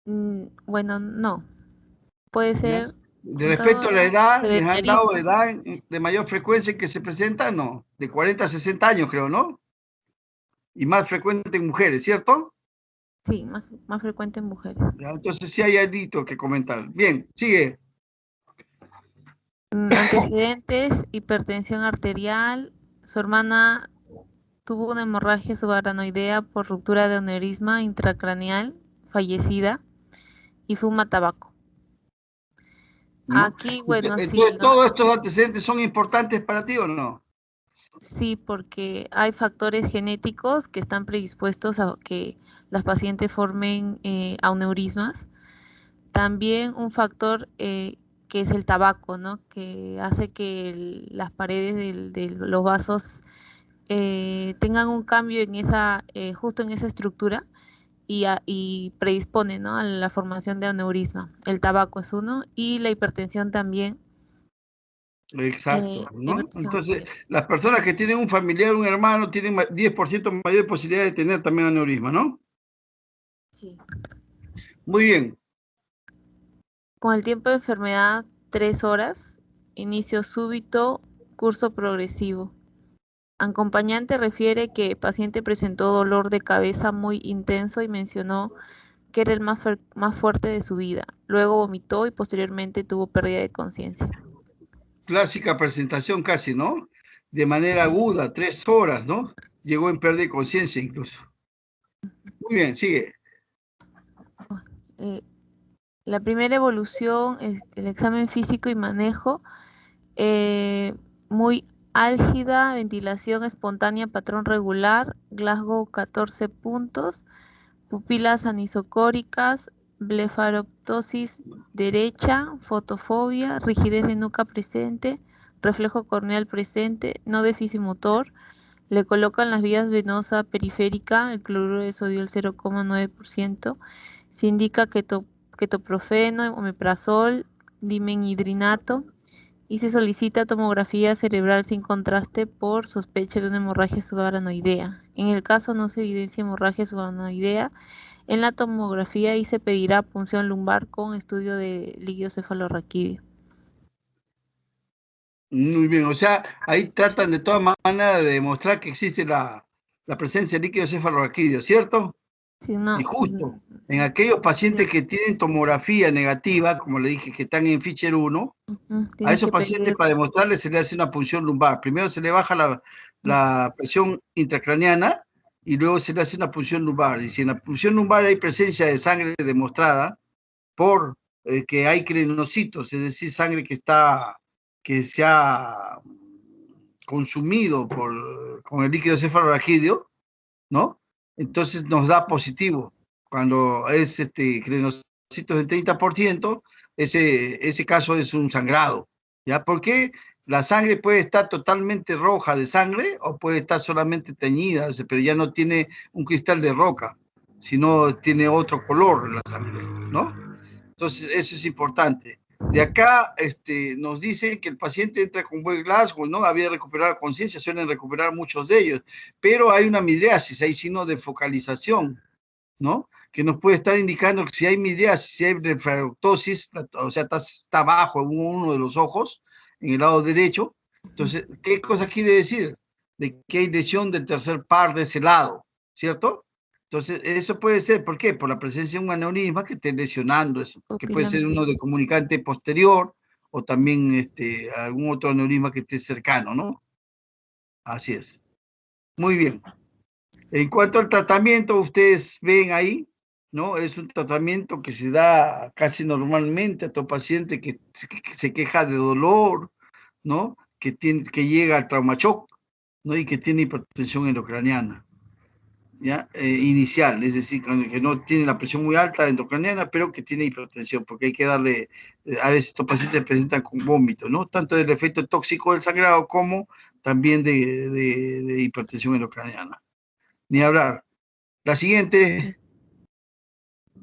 Bueno, no. Puede ¿Ya? ser De respecto a la contadora, edad, ¿les han dado sedentarismo. edad de mayor frecuencia en que se presenta? No, de 40 a 60 años creo, ¿no? Y más frecuente en mujeres, ¿cierto? Sí, más frecuente en mujeres. Ya, entonces sí hay algo que comentar. Bien, sigue. Antecedentes, hipertensión arterial. Su hermana tuvo una hemorragia subaranoidea por ruptura de aneurisma intracraneal, fallecida, y fuma tabaco. ¿No? Aquí, bueno, sí, Entonces, ¿todos estos antecedentes son importantes para ti o no? sí, porque hay factores genéticos que están predispuestos a que las pacientes formen aneurismas. También un factor que es el tabaco, ¿no? Que hace que las paredes de los vasos tengan un cambio en justo en esa estructura y predispone, ¿no? A la formación de aneurisma. El tabaco es uno y la hipertensión también. Exacto, ¿no? Hipertensión Entonces, arterial. las personas que tienen un familiar, un hermano, tienen 10% mayor posibilidad de tener también aneurisma, ¿no? Sí. Muy bien. Con el tiempo de enfermedad, 3 horas. Inicio súbito, curso progresivo. Acompañante refiere que el paciente presentó dolor de cabeza muy intenso y mencionó que era el más fuerte de su vida. Luego vomitó y posteriormente tuvo pérdida de conciencia. Clásica presentación casi, ¿no? De manera Sí. aguda, 3 horas, ¿no? Llegó en pérdida de conciencia incluso. Muy bien, sigue. Eh, La primera evolución es el examen físico y manejo, muy álgida, ventilación espontánea, patrón regular, Glasgow 14 puntos, pupilas anisocóricas, blefaroptosis derecha, fotofobia, rigidez de nuca presente, reflejo corneal presente, no déficit motor. Le colocan las vías venosa periférica, el cloruro de sodio el 0,9%. Se indica ketoprofeno, omeprazol, dimenhidrinato y se solicita tomografía cerebral sin contraste por sospecha de una hemorragia subaranoidea. En el caso no se evidencia hemorragia subaranoidea, en la tomografía y se pedirá punción lumbar con estudio de líquido cefalorraquídeo. Muy bien, o sea, ahí tratan de todas maneras de demostrar que existe la presencia de líquido cefalorraquídeo, ¿cierto? Sí, no, Y justo en aquellos pacientes que tienen tomografía negativa, como le dije, que están en Fischer 1, a esos pacientes para demostrarles se le hace una punción lumbar. Primero se le baja la presión intracraneana y luego se le hace una punción lumbar. Y si en la punción lumbar hay presencia de sangre demostrada por que hay crenocitos, es decir, sangre que se ha consumido con el líquido cefalorraquídeo, ¿no? Entonces nos da positivo. Cuando es crenocitos del 30%, ese caso es un sangrado, ¿ya? Porque la sangre puede estar totalmente roja de sangre o puede estar solamente teñida, pero ya no tiene un cristal de roca, sino tiene otro color la sangre, ¿no? Entonces, eso es importante. De acá nos dicen que el paciente entra con buen Glasgow, ¿no? Había recuperado conciencia, suelen recuperar muchos de ellos, pero hay una midriasis, hay signos de focalización, ¿no? Que nos puede estar indicando que si hay midriasis, si hay blefaroptosis, o sea, está abajo en uno de los ojos, en el lado derecho. Entonces, ¿qué cosa quiere decir? De que hay lesión del tercer par de ese lado, ¿cierto? Entonces, eso puede ser, ¿por qué? Por la presencia de un aneurisma que esté lesionando eso, que puede ser uno de comunicante posterior o también algún otro aneurisma que esté cercano, ¿no? Así es. Muy bien. En cuanto al tratamiento, ustedes ven ahí, ¿no? Es un tratamiento que se da casi normalmente a todo paciente que se queja de dolor, ¿no? Que llega al trauma shock, ¿no? Y que tiene hipertensión endocraniana. ¿Ya? Inicial, es decir, que no tiene la presión muy alta endocraniana, pero que tiene hipertensión, porque hay que darle, a veces estos pacientes se presentan con vómito, ¿no? Tanto del efecto tóxico del sangrado como también de hipertensión endocraniana. Ni hablar. La siguiente.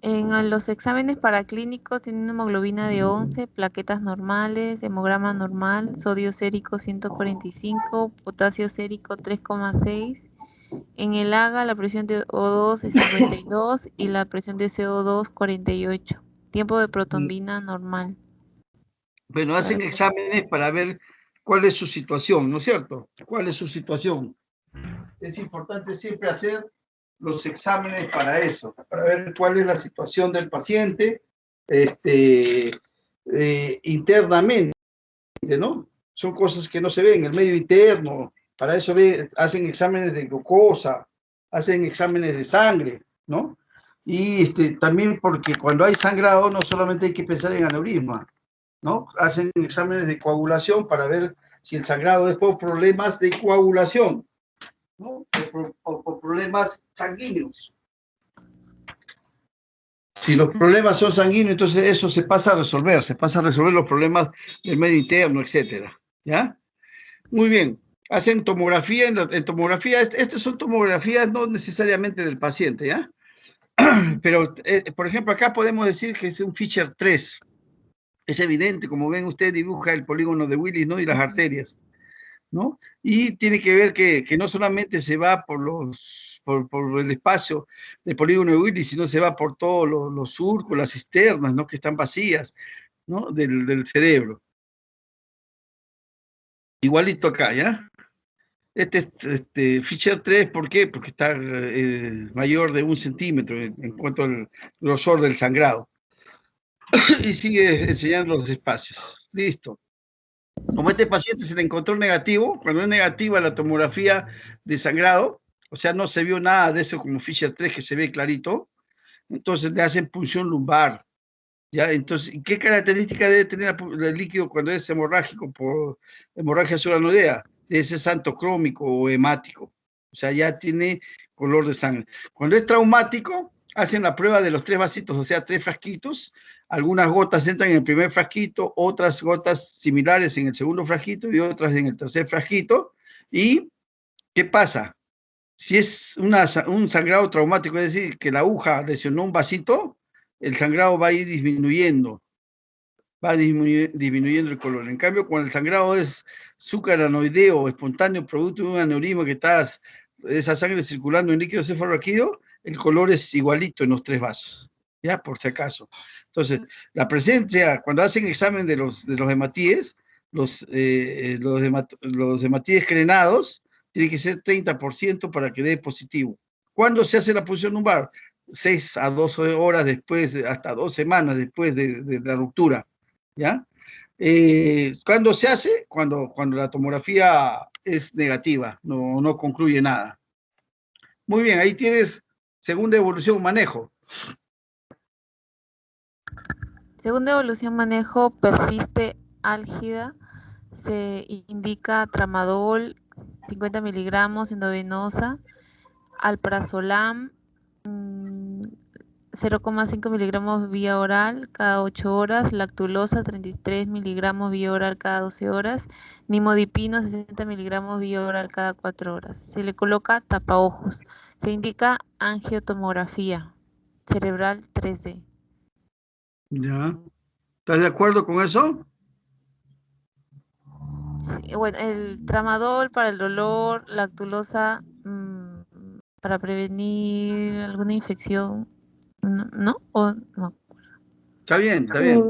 En los exámenes paraclínicos tiene una hemoglobina de 11, plaquetas normales, hemograma normal, sodio sérico 145, potasio sérico 3,6. En el AGA la presión de O2 es 52 y la presión de CO2 48. Tiempo de protombina normal. Bueno, hacen exámenes para ver cuál es su situación, ¿no es cierto? ¿Cuál es su situación? Es importante siempre hacer los exámenes para eso, para ver cuál es la situación del paciente internamente, ¿no? Son cosas que no se ven, el medio interno, para eso hacen exámenes de glucosa, hacen exámenes de sangre, ¿no? Y también porque cuando hay sangrado no solamente hay que pensar en aneurisma, ¿no? Hacen exámenes de coagulación para ver si el sangrado es por problemas de coagulación, ¿no? Por problemas sanguíneos. Si los problemas son sanguíneos, entonces eso se pasa a resolver los problemas del medio interno, etcétera, ¿ya? Muy bien. Hacen tomografía, en tomografía, estas son tomografías no necesariamente del paciente, ¿ya? Pero, por ejemplo, acá podemos decir que es un Fischer 3. Es evidente, como ven ustedes, dibuja el polígono de Willis, ¿no? Y las arterias, ¿no? Y tiene que ver que no solamente se va por el espacio del polígono de Willis, sino se va por todos los surcos, las cisternas, ¿no? Que están vacías, ¿no? Del cerebro. Igualito acá, ¿ya? Fischer 3, ¿por qué? Porque está mayor de 1 centímetro en cuanto al grosor del sangrado. Y sigue enseñando los espacios. Listo. Como este paciente se le encontró negativo, cuando es negativa la tomografía de sangrado, o sea, no se vio nada de eso como Fischer 3 que se ve clarito, entonces le hacen punción lumbar, ¿Ya? Entonces, ¿qué característica debe tener el líquido cuando es hemorrágico por hemorragia suranodea? Debe ser santocrómico o hemático. O sea, ya tiene color de sangre. Cuando es traumático, hacen la prueba de los 3 vasitos, o sea, 3 frasquitos. Algunas gotas entran en el primer frasquito, otras gotas similares en el segundo frasquito y otras en el tercer frasquito. ¿Y qué pasa? Si es un sangrado traumático, es decir, que la aguja lesionó un vasito, el sangrado va a ir disminuyendo, disminuyendo el color. En cambio, cuando el sangrado es sucaranoideo o espontáneo, producto de un aneurisma que está esa sangre circulando en líquido cefalorraquídeo, el color es igualito en los 3 vasos, ¿ya? Por si acaso. Entonces, la presencia, cuando hacen examen de los hematíes, los hematíes crenados, tiene que ser 30% para que dé positivo. ¿Cuándo se hace la punción lumbar? 6 a 12 horas después, hasta 2 semanas después de la ruptura, ¿ya? ¿Cuándo se hace? Cuando la tomografía es negativa, no concluye nada. Muy bien, ahí tienes segunda evolución, manejo. Segunda evolución, manejo, persiste álgida. Se indica tramadol 50 miligramos endovenosa, alprazolam 0,5 miligramos vía oral cada 8 horas, lactulosa 33 miligramos vía oral cada 12 horas, nimodipino 60 miligramos vía oral cada 4 horas. Se le coloca tapaojos. Se indica angiotomografía cerebral 3D. ¿Ya? ¿Estás de acuerdo con eso? Sí, bueno, el tramadol para el dolor, lactulosa para prevenir alguna infección, ¿no? ¿O no? Está bien, está bien.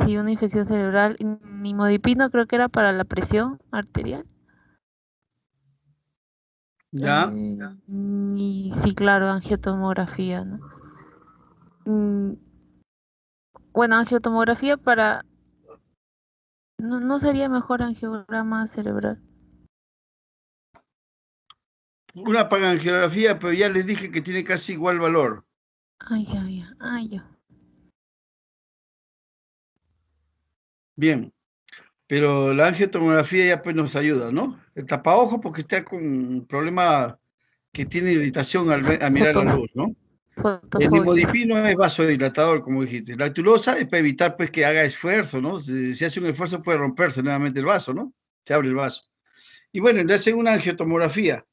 Sí, una infección cerebral. Nimodipino creo que era para la presión arterial. ¿Ya? Y sí, claro, angiotomografía, ¿no? Bueno, angiotomografía para... ¿No sería mejor angiograma cerebral? Una pagangiografía, pero ya les dije que tiene casi igual valor. Ay. Bien, pero la angiotomografía ya pues nos ayuda, ¿no? El tapaojo porque está con un problema que tiene irritación al mirar la luz, ¿no? El Fotofobia. nimodipino es vasodilatador, como dijiste. La lactulosa es para evitar pues que haga esfuerzo, ¿no? Si hace un esfuerzo puede romperse nuevamente el vaso, ¿no? Se abre el vaso. Y bueno, le hacen una angiotomografía.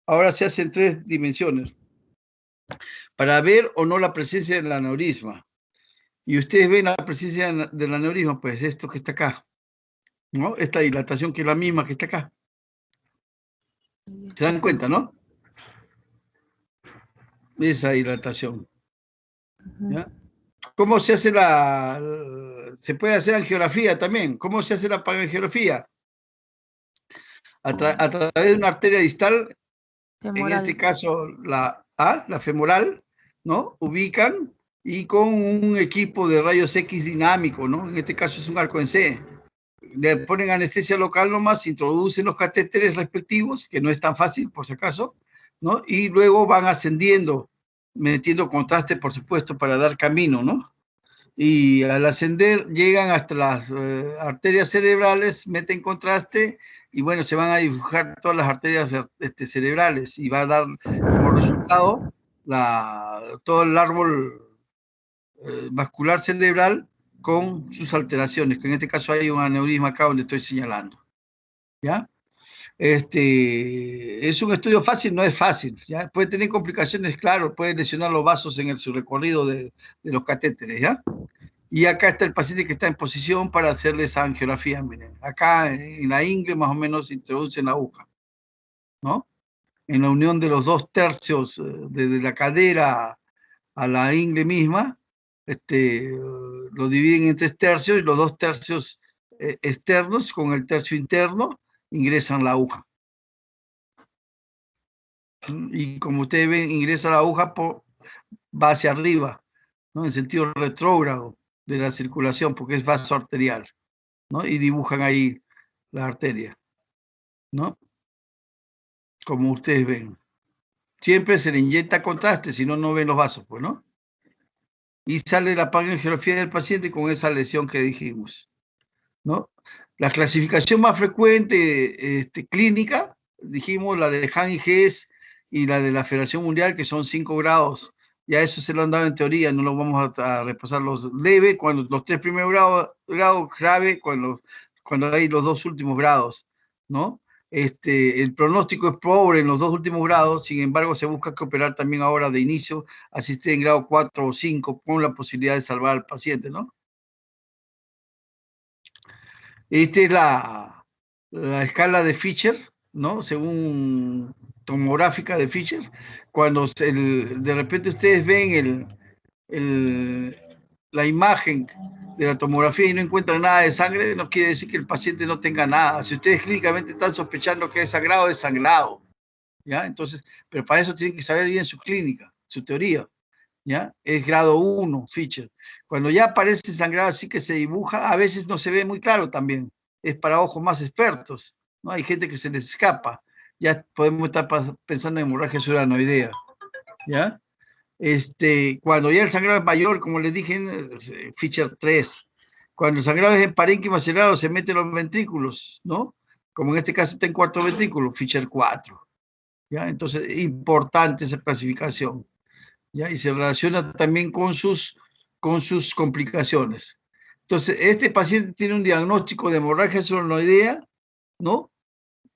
Ahora se hace en 3 dimensiones para ver o no la presencia del aneurisma. Y ustedes ven la presencia del aneurisma, pues esto que está acá, ¿no? Esta dilatación que es la misma que está acá. ¿Se dan cuenta, no? Esa dilatación. ¿Ya? ¿Cómo se hace se puede hacer angiografía también? ¿Cómo se hace la pagangiografía? A través de una arteria distal, en este Femoral. caso la femoral, ¿no? Ubican y con un equipo de rayos X dinámico, ¿no? En este caso es un arco en C. Le ponen anestesia local nomás, introducen los catéteres respectivos, que no es tan fácil, por si acaso, ¿no? Y luego van ascendiendo, metiendo contraste, por supuesto, para dar camino, ¿no? Y al ascender llegan hasta las arterias cerebrales, meten contraste y bueno, se van a dibujar todas las arterias cerebrales y va a dar como resultado todo el árbol vascular cerebral con sus alteraciones, que en este caso hay un aneurisma acá donde estoy señalando. ¿Ya? Es un estudio fácil, no es fácil, ¿ya? Puede tener complicaciones, claro, puede lesionar los vasos en su recorrido de los catéteres, ¿ya? Y acá está el paciente que está en posición para hacerle esa angiografía, miren. Acá en la ingle más o menos introducen la aguja, ¿no? En la unión de los 2/3, desde la cadera a la ingle misma, lo dividen en 3/3 y los 2/3 externos con el tercio interno ingresan la aguja. Y como ustedes ven, ingresa la aguja, va hacia arriba, ¿no? En sentido retrógrado de la circulación, porque es vaso arterial, ¿no? Y dibujan ahí la arteria, ¿no? Como ustedes ven. Siempre se le inyecta contraste, si no, no ven los vasos, pues, ¿no? y sale la panangiografía del paciente con esa lesión que dijimos, ¿no? La clasificación más frecuente clínica, dijimos la de Han y Hess y la de la Federación Mundial, que son 5 grados. Ya eso se lo han dado en teoría, no lo vamos a repasar. Los leve, cuando los 3 primeros grados, grave, cuando hay los 2 últimos grados, ¿no? El pronóstico es pobre en los 2 últimos grados, sin embargo se busca que operar también ahora de inicio, así esté en grado 4 o 5, con la posibilidad de salvar al paciente, ¿no? Esta es la escala de Fischer, ¿no? Según tomográfica de Fischer. Cuando de repente ustedes ven la imagen de la tomografía y no encuentran nada de sangre, no quiere decir que el paciente no tenga nada. Si ustedes clínicamente están sospechando que es sangrado, ¿ya? Entonces, pero para eso tienen que saber bien su clínica, su teoría, ¿ya? Es grado 1, Fischer. Cuando ya aparece sangrado así que se dibuja, a veces no se ve muy claro también. Es para ojos más expertos, ¿no? Hay gente que se les escapa. Ya podemos estar pensando en hemorragia suranoidea, ¿ya? Cuando ya el sangrado es mayor, como les dije, Fischer 3. Cuando el sangrado es en parénquima acelerado, se meten los ventrículos, ¿no? Como en este caso está en cuarto ventrículo, Fischer 4. ¿Ya? Entonces, importante esa clasificación. ¿Ya? Y se relaciona también con sus complicaciones. Entonces, este paciente tiene un diagnóstico de hemorragia suranoidea, ¿no?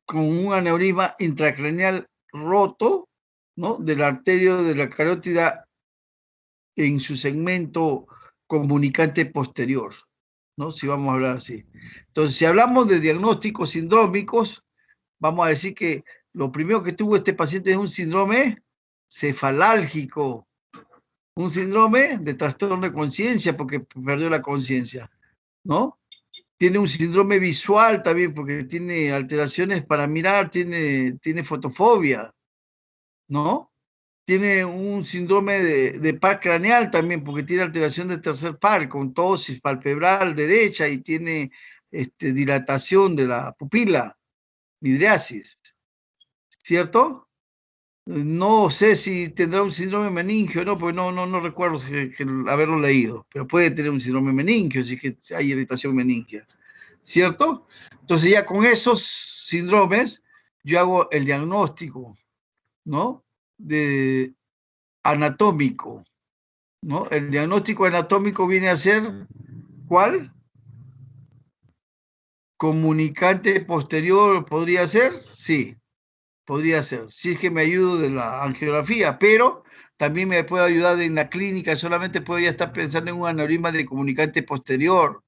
Con un aneurisma intracraneal roto, ¿no? De la arteria de la carótida en su segmento comunicante posterior, ¿no? Si vamos a hablar así. Entonces, si hablamos de diagnósticos sindrómicos, vamos a decir que lo primero que tuvo este paciente es un síndrome cefalálgico, un síndrome de trastorno de conciencia porque perdió la conciencia, ¿no? Tiene un síndrome visual también porque tiene alteraciones para mirar, tiene fotofobia, ¿no? Tiene un síndrome de par craneal también porque tiene alteración de tercer par con ptosis palpebral derecha y tiene dilatación de la pupila, midriasis, ¿cierto? No sé si tendrá un síndrome meningio, no, porque no recuerdo haberlo leído, pero puede tener un síndrome meningio, así que hay irritación meningia, ¿cierto? Entonces ya con esos síndromes yo hago el diagnóstico, ¿no? Anatómico, ¿no? El diagnóstico anatómico viene a ser, ¿cuál? Comunicante posterior, ¿podría ser? Sí. Podría ser, si es que me ayudo de la angiografía, pero también me puede ayudar en la clínica, solamente puedo ya estar pensando en un aneurisma de comunicante posterior.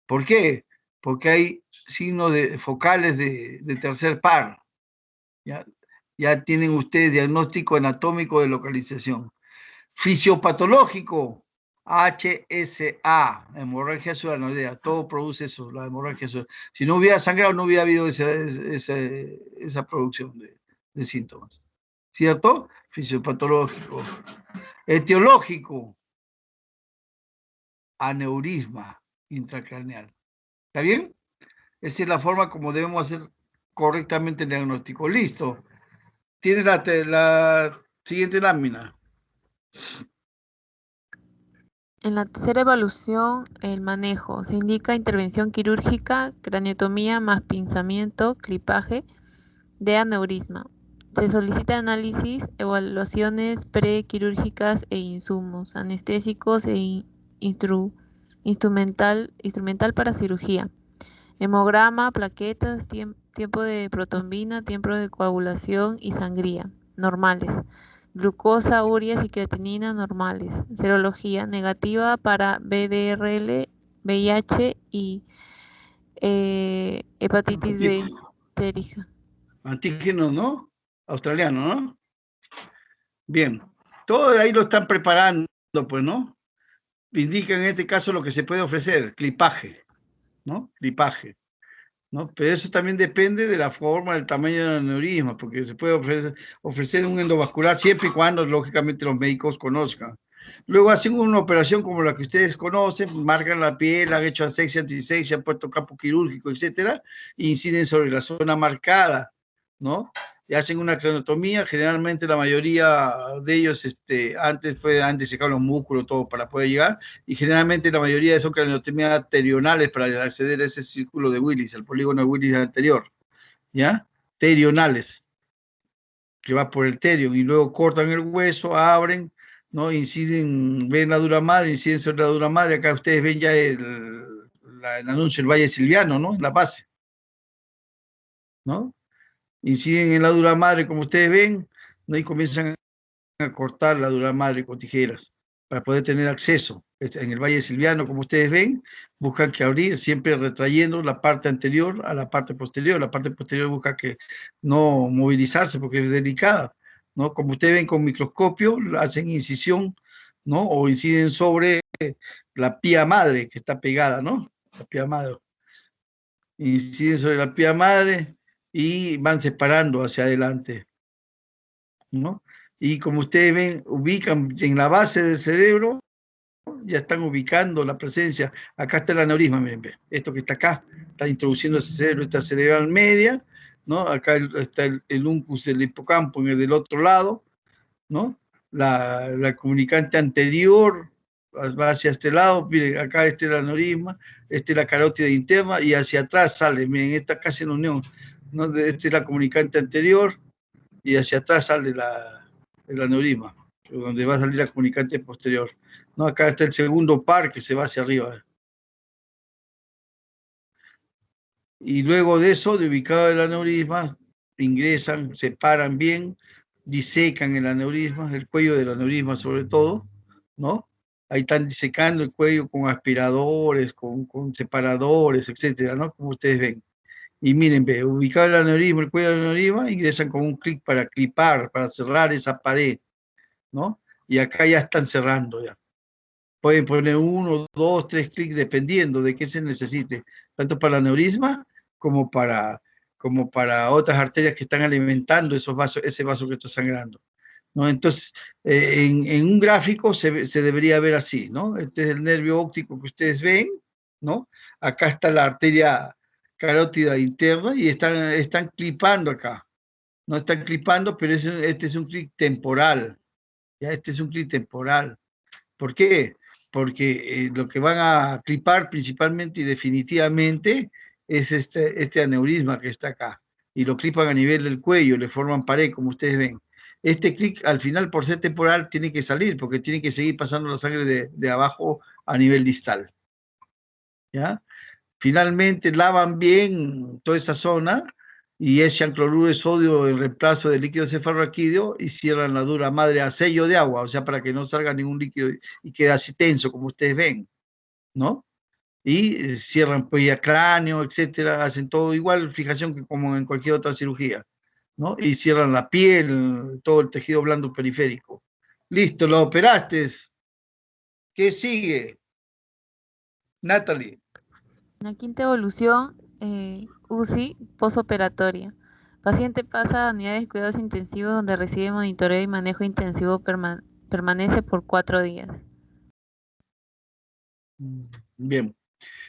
¿Por qué? Porque hay signos focales de tercer par. Ya tienen ustedes diagnóstico anatómico de localización. Fisiopatológico, HSA, hemorragia suranoidea, todo produce eso, la hemorragia suranoidea. Si no hubiera sangrado, no hubiera habido esa producción de síntomas, ¿cierto? Fisiopatológico. Etiológico, aneurisma intracraneal. ¿Está bien? Esa es la forma como debemos hacer correctamente el diagnóstico. Listo. Tiene la siguiente lámina. En la tercera evaluación, el manejo. Se indica intervención quirúrgica, craniotomía más pinzamiento, clipaje de aneurisma. Se solicita análisis, evaluaciones prequirúrgicas e insumos, anestésicos e instrumental para cirugía. Hemograma, plaquetas, tiempo de protombina, tiempo de coagulación y sangría, normales. Glucosa, ureas y creatinina normales. Serología negativa para BDRL, VIH y hepatitis B sérica. Antígeno, ¿no? Australiano, ¿no? Bien. Todo ahí lo están preparando, pues, ¿no? Indica en este caso lo que se puede ofrecer, clipaje, ¿no? Clipaje, ¿no? Pero eso también depende de la forma, del tamaño del aneurisma, porque se puede ofrecer un endovascular siempre y cuando, lógicamente, los médicos conozcan. Luego hacen una operación como la que ustedes conocen, marcan la piel, han hecho asepsia, antisepsia, han puesto campo quirúrgico, etcétera, e inciden sobre la zona marcada, ¿no? y hacen una craneotomía. Generalmente la mayoría de ellos, antes de sacar los músculos, todo para poder llegar, y generalmente la mayoría son craneotomías arterionales para acceder a ese círculo de Willis, el polígono de Willis anterior, ¿ya? Terionales, que va por el terion, y luego cortan el hueso, abren, ¿no? Inciden, ven la dura madre, inciden sobre la dura madre. Acá ustedes ven ya el anuncio del Valle Silviano, ¿no? En la base, ¿no? Inciden en la dura madre, como ustedes ven, ¿no? Y comienzan a cortar la dura madre con tijeras para poder tener acceso. En el Valle Silviano, como ustedes ven, buscan que abrir, siempre retrayendo la parte anterior a la parte posterior. La parte posterior busca que no movilizarse porque es delicada, ¿no? Como ustedes ven con microscopio, hacen incisión, ¿no? O inciden sobre la pía madre que está pegada, ¿no? La pía madre. Inciden sobre la pía madre y van separando hacia adelante, ¿no? Y como ustedes ven, ubican en la base del cerebro, ya están ubicando la presencia. Acá está el aneurisma, miren, esto que está acá, está introduciendo ese cerebro, esta cerebral media, ¿no? Acá está el uncus del hipocampo en el del otro lado, ¿no? La comunicante anterior va hacia este lado, miren, acá este es el aneurisma, este es la carótida interna, y hacia atrás sale, miren, esta casi en unión, ¿no? Este es la comunicante anterior, y hacia atrás sale el aneurisma, donde va a salir la comunicante posterior. ¿No? Acá está el segundo par que se va hacia arriba. Y luego de eso, de ubicado el aneurisma, ingresan, separan bien, disecan el aneurisma, el cuello del aneurisma sobre todo, ¿no? Ahí están disecando el cuello con aspiradores, con separadores, etcétera, ¿no? Como ustedes ven. Y miren, ve, ubicado el aneurisma, el cuello del aneurisma, ingresan con un clic para clipar, para cerrar esa pared, ¿no? Y acá ya están cerrando ya. Pueden poner 1, 2, 3 clics dependiendo de qué se necesite, tanto para el aneurisma como para otras arterias que están alimentando esos vasos, ese vaso que está sangrando, ¿no? Entonces, en un gráfico se debería ver así, ¿no? Este es el nervio óptico que ustedes ven, ¿no? Acá está la arteria carótida interna y están clipando acá, no están clipando, pero este es un clic temporal, ¿ya? Este es un clic temporal. ¿Por qué? Porque lo que van a clipar principalmente y definitivamente es este aneurisma que está acá. Y lo clipan a nivel del cuello, le forman pared, como ustedes ven. Este clic, al final, por ser temporal, tiene que salir, porque tiene que seguir pasando la sangre de abajo a nivel distal. ¿Ya? Finalmente, lavan bien toda esa zona y echan cloruro de sodio en reemplazo del líquido cefalorraquídeo y cierran la dura madre a sello de agua, o sea, para que no salga ningún líquido y quede así tenso, como ustedes ven, ¿no? Y cierran pues ya cráneo, etcétera, hacen todo igual, fijación que como en cualquier otra cirugía, ¿no? Y cierran la piel, todo el tejido blando periférico. Listo, lo operaste. ¿Qué sigue? Natalie. La quinta evolución, UCI, posoperatoria. Paciente pasa a unidades de cuidados intensivos donde recibe monitoreo y manejo intensivo permanece por 4 días. Bien.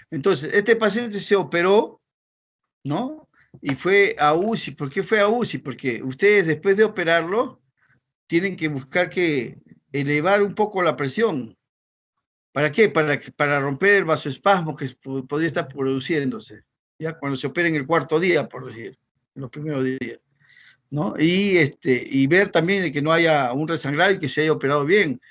Entonces, este paciente se operó, ¿no? Y fue a UCI. ¿Por qué fue a UCI? Porque ustedes después de operarlo tienen que buscar que elevar un poco la presión. ¿Para qué? Para romper el vasoespasmo que podría estar produciéndose, ya cuando se opera en el cuarto día, por decir, en los primeros días, ¿no? Y ver también de que no haya un resangrado y que se haya operado bien.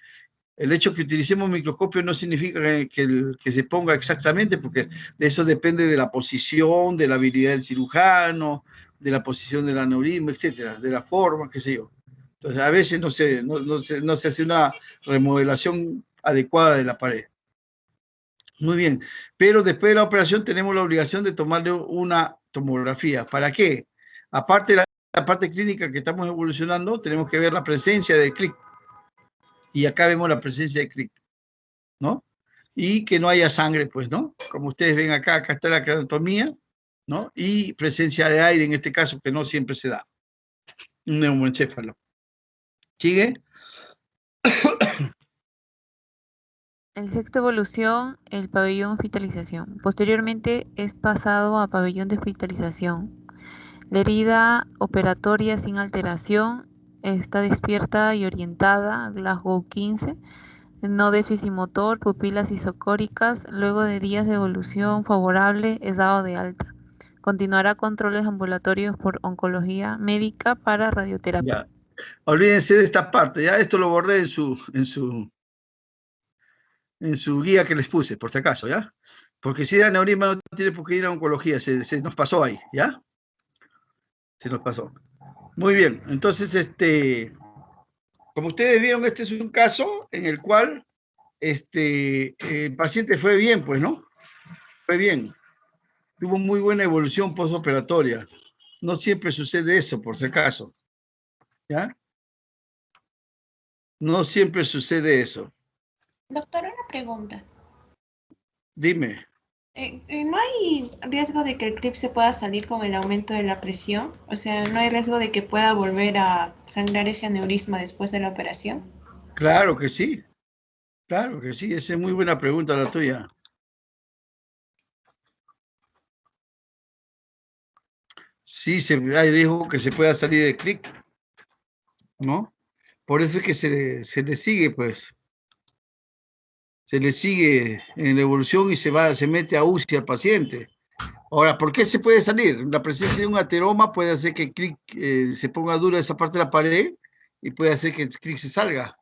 El hecho que utilicemos microscopio no significa que se ponga exactamente, porque de eso depende de la posición, de la habilidad del cirujano, de la posición del aneurisma, etcétera, de la forma, qué sé yo. Entonces, a veces no se hace una remodelación adecuada de la pared. Muy bien, pero después de la operación tenemos la obligación de tomarle una tomografía. ¿Para qué? Aparte de la parte clínica que estamos evolucionando, tenemos que ver la presencia de clic. Y acá vemos la presencia de clic, ¿no? Y que no haya sangre, pues, ¿no? Como ustedes ven acá, acá está la craneotomía, ¿no? Y presencia de aire, en este caso, que no siempre se da. Un neumoencéfalo. ¿Sigue? El sexto evolución, el pabellón hospitalización. Posteriormente es pasado a pabellón de hospitalización. La herida operatoria sin alteración está despierta y orientada, Glasgow 15, no déficit motor, pupilas isocóricas. Luego de días de evolución favorable es dado de alta. Continuará controles ambulatorios por oncología médica para radioterapia. Ya. Olvídense de esta parte, ya esto lo borré en su guía que les puse, por si acaso, ¿ya? Porque si era aneurisma no tiene por qué ir a oncología, se nos pasó ahí, ¿ya? Se nos pasó. Muy bien, entonces, como ustedes vieron, este es un caso en el cual el paciente fue bien, pues, ¿no? Fue bien. Tuvo muy buena evolución postoperatoria. No siempre sucede eso, por si acaso, ¿ya? No siempre sucede eso. Doctor, una pregunta. Dime. ¿No hay riesgo de que el clip se pueda salir con el aumento de la presión? O sea, ¿no hay riesgo de que pueda volver a sangrar ese aneurisma después de la operación? Claro que sí. Claro que sí. Esa es muy buena pregunta la tuya. Sí, hay riesgo que se pueda salir de clic, ¿no? Por eso es que se le sigue, pues. Se le sigue en la evolución y se mete a UCI al paciente. Ahora, ¿por qué se puede salir? La presencia de un ateroma puede hacer que el clic se ponga dura esa parte de la pared y puede hacer que el clic se salga.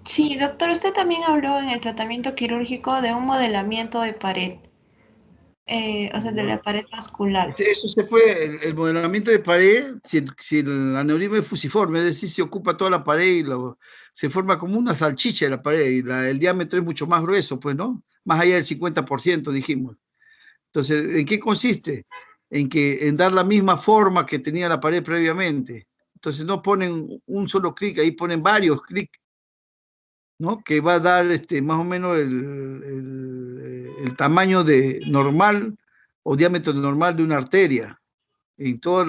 Sí, doctor, usted también habló en el tratamiento quirúrgico de un modelamiento de pared, o sea, de la pared vascular. Eso se puede, el modelamiento de pared, si el aneurisma es fusiforme, es decir, se ocupa toda la pared y se forma como una salchicha de la pared y el diámetro es mucho más grueso, pues, ¿no? Más allá del 50%, dijimos. Entonces, ¿en qué consiste? En dar la misma forma que tenía la pared previamente. Entonces, no ponen un solo clic, ahí ponen varios clics, ¿no? Que va a dar más o menos el tamaño normal o diámetro normal de una arteria en toda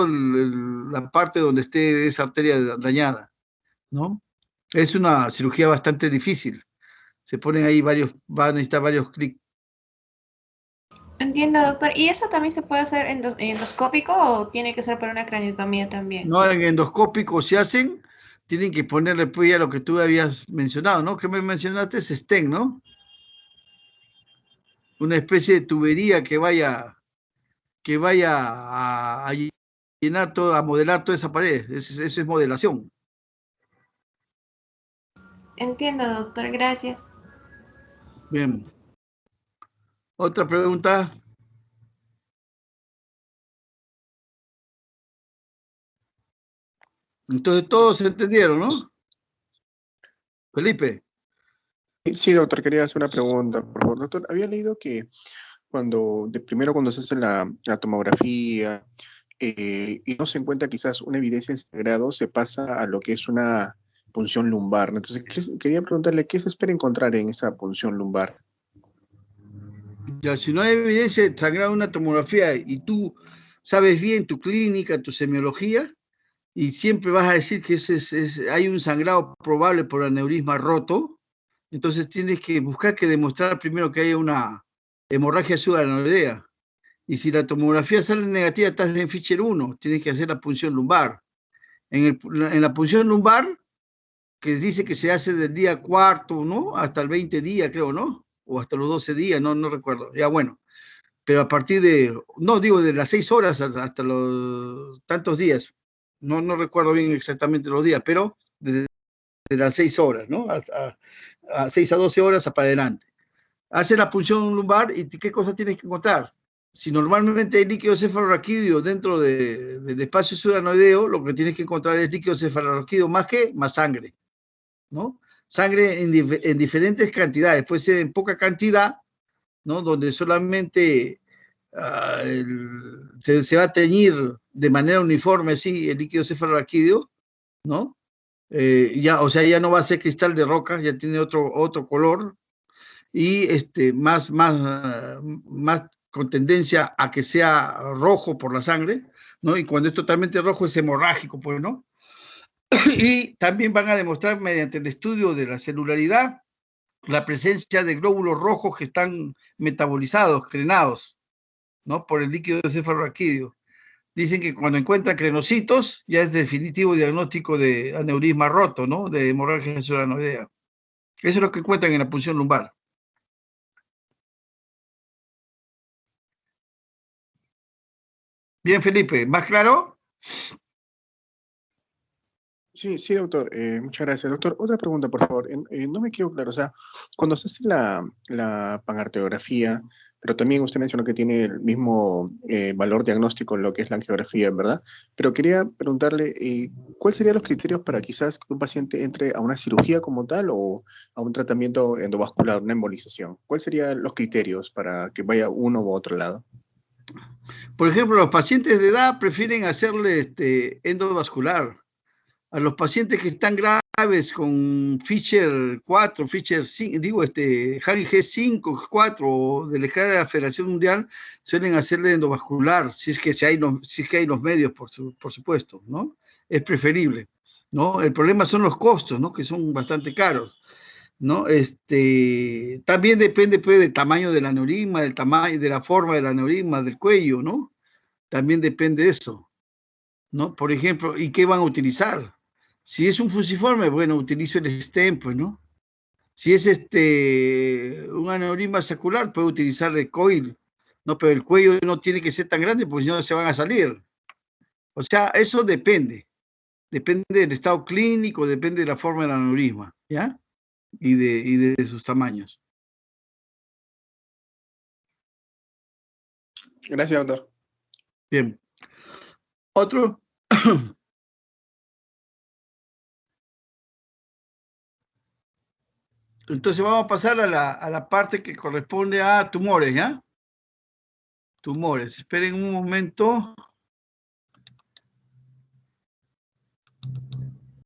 la parte donde esté esa arteria dañada, ¿no? Es una cirugía bastante difícil. Se ponen ahí van a necesitar varios clics. Entiendo, doctor. ¿Y eso también se puede hacer endoscópico o tiene que ser para una craniotomía también? No, en endoscópico se hacen, tienen que ponerle pues ya lo que tú habías mencionado, ¿no? ¿Qué me mencionaste? Es stent, ¿no? Una especie de tubería que vaya a llenar a modelar toda esa pared. Eso es modelación. Entiendo, doctor. Gracias. Bien. Otra pregunta. Entonces todos se entendieron, ¿no? Felipe. Sí, doctor, quería hacer una pregunta, por favor. Doctor, había leído que primero cuando se hace la tomografía y no se encuentra quizás una evidencia en sangrado, se pasa a lo que es una punción lumbar, ¿no? Entonces, quería preguntarle, ¿qué se espera encontrar en esa punción lumbar? Ya, si no hay evidencia de sangrado en una tomografía y tú sabes bien tu clínica, tu semiología, y siempre vas a decir que hay un sangrado probable por aneurisma roto, entonces tienes que buscar que demostrar primero que haya una hemorragia subaranoidea. Y si la tomografía sale negativa, estás en Fischer 1, tienes que hacer la punción lumbar. En la punción lumbar, que dice que se hace del día cuarto, ¿no? Hasta el 20 días, creo, ¿no? O hasta los 12 días, no recuerdo. Ya bueno, pero a partir no digo de las 6 horas hasta los tantos días, no recuerdo bien exactamente los días, pero desde las 6 horas, ¿no? A 6 a 12 horas para adelante. Hace la punción lumbar y ¿qué cosa tienes que encontrar? Si normalmente hay líquido cefalorraquídeo dentro del espacio subaranoideo, lo que tienes que encontrar es líquido cefalorraquídeo más sangre, ¿no? Sangre en diferentes cantidades, puede ser en poca cantidad, ¿no? Donde solamente se va a teñir de manera uniforme, así, el líquido cefalorraquídeo, ¿no? O sea, ya no va a ser cristal de roca, ya tiene otro color, y más con tendencia a que sea rojo por la sangre, ¿no? Y cuando es totalmente rojo es hemorrágico, pues, ¿no? Y también van a demostrar mediante el estudio de la celularidad la presencia de glóbulos rojos que están metabolizados, crenados, ¿no? Por el líquido cefalorraquídeo. Dicen que cuando encuentran crenocitos ya es definitivo diagnóstico de aneurisma roto, ¿no? De hemorragia suranoidea. Eso es lo que encuentran en la punción lumbar. Bien, Felipe, ¿más claro? Sí, sí, doctor. Muchas gracias. Doctor, otra pregunta, por favor. No me quedó claro. O sea, cuando se hace la panarteriografía, pero también usted mencionó que tiene el mismo valor diagnóstico en lo que es la angiografía, ¿verdad? Pero quería preguntarle, ¿cuáles serían los criterios para quizás que un paciente entre a una cirugía como tal o a un tratamiento endovascular, una embolización? ¿Cuáles serían los criterios para que vaya uno u otro lado? Por ejemplo, los pacientes de edad prefieren hacerle endovascular. A los pacientes que están graves con Fisher 4, Fisher 5, digo, Harry G5, 4 de la escala de la Federación Mundial, suelen hacerle endovascular, si es que hay los medios, por supuesto, ¿no? Es preferible, ¿no? El problema son los costos, ¿no? Que son bastante caros, ¿no? También depende, pues, del tamaño del aneurisma, del tamaño, de la forma del aneurisma, del cuello, ¿no? También depende de eso, ¿no? Por ejemplo, ¿y qué van a utilizar? Si es un fusiforme, bueno, utilizo el stent, pues, ¿no? Si es un aneurisma saccular, puedo utilizar el coil, ¿no? Pero el cuello no tiene que ser tan grande porque si no se van a salir. O sea, eso depende. Depende del estado clínico, depende de la forma del aneurisma, ¿ya? Y de sus tamaños. Gracias, doctor. Bien. ¿Otro? Entonces vamos a pasar a la parte que corresponde a tumores, ¿ya? Tumores. Esperen un momento.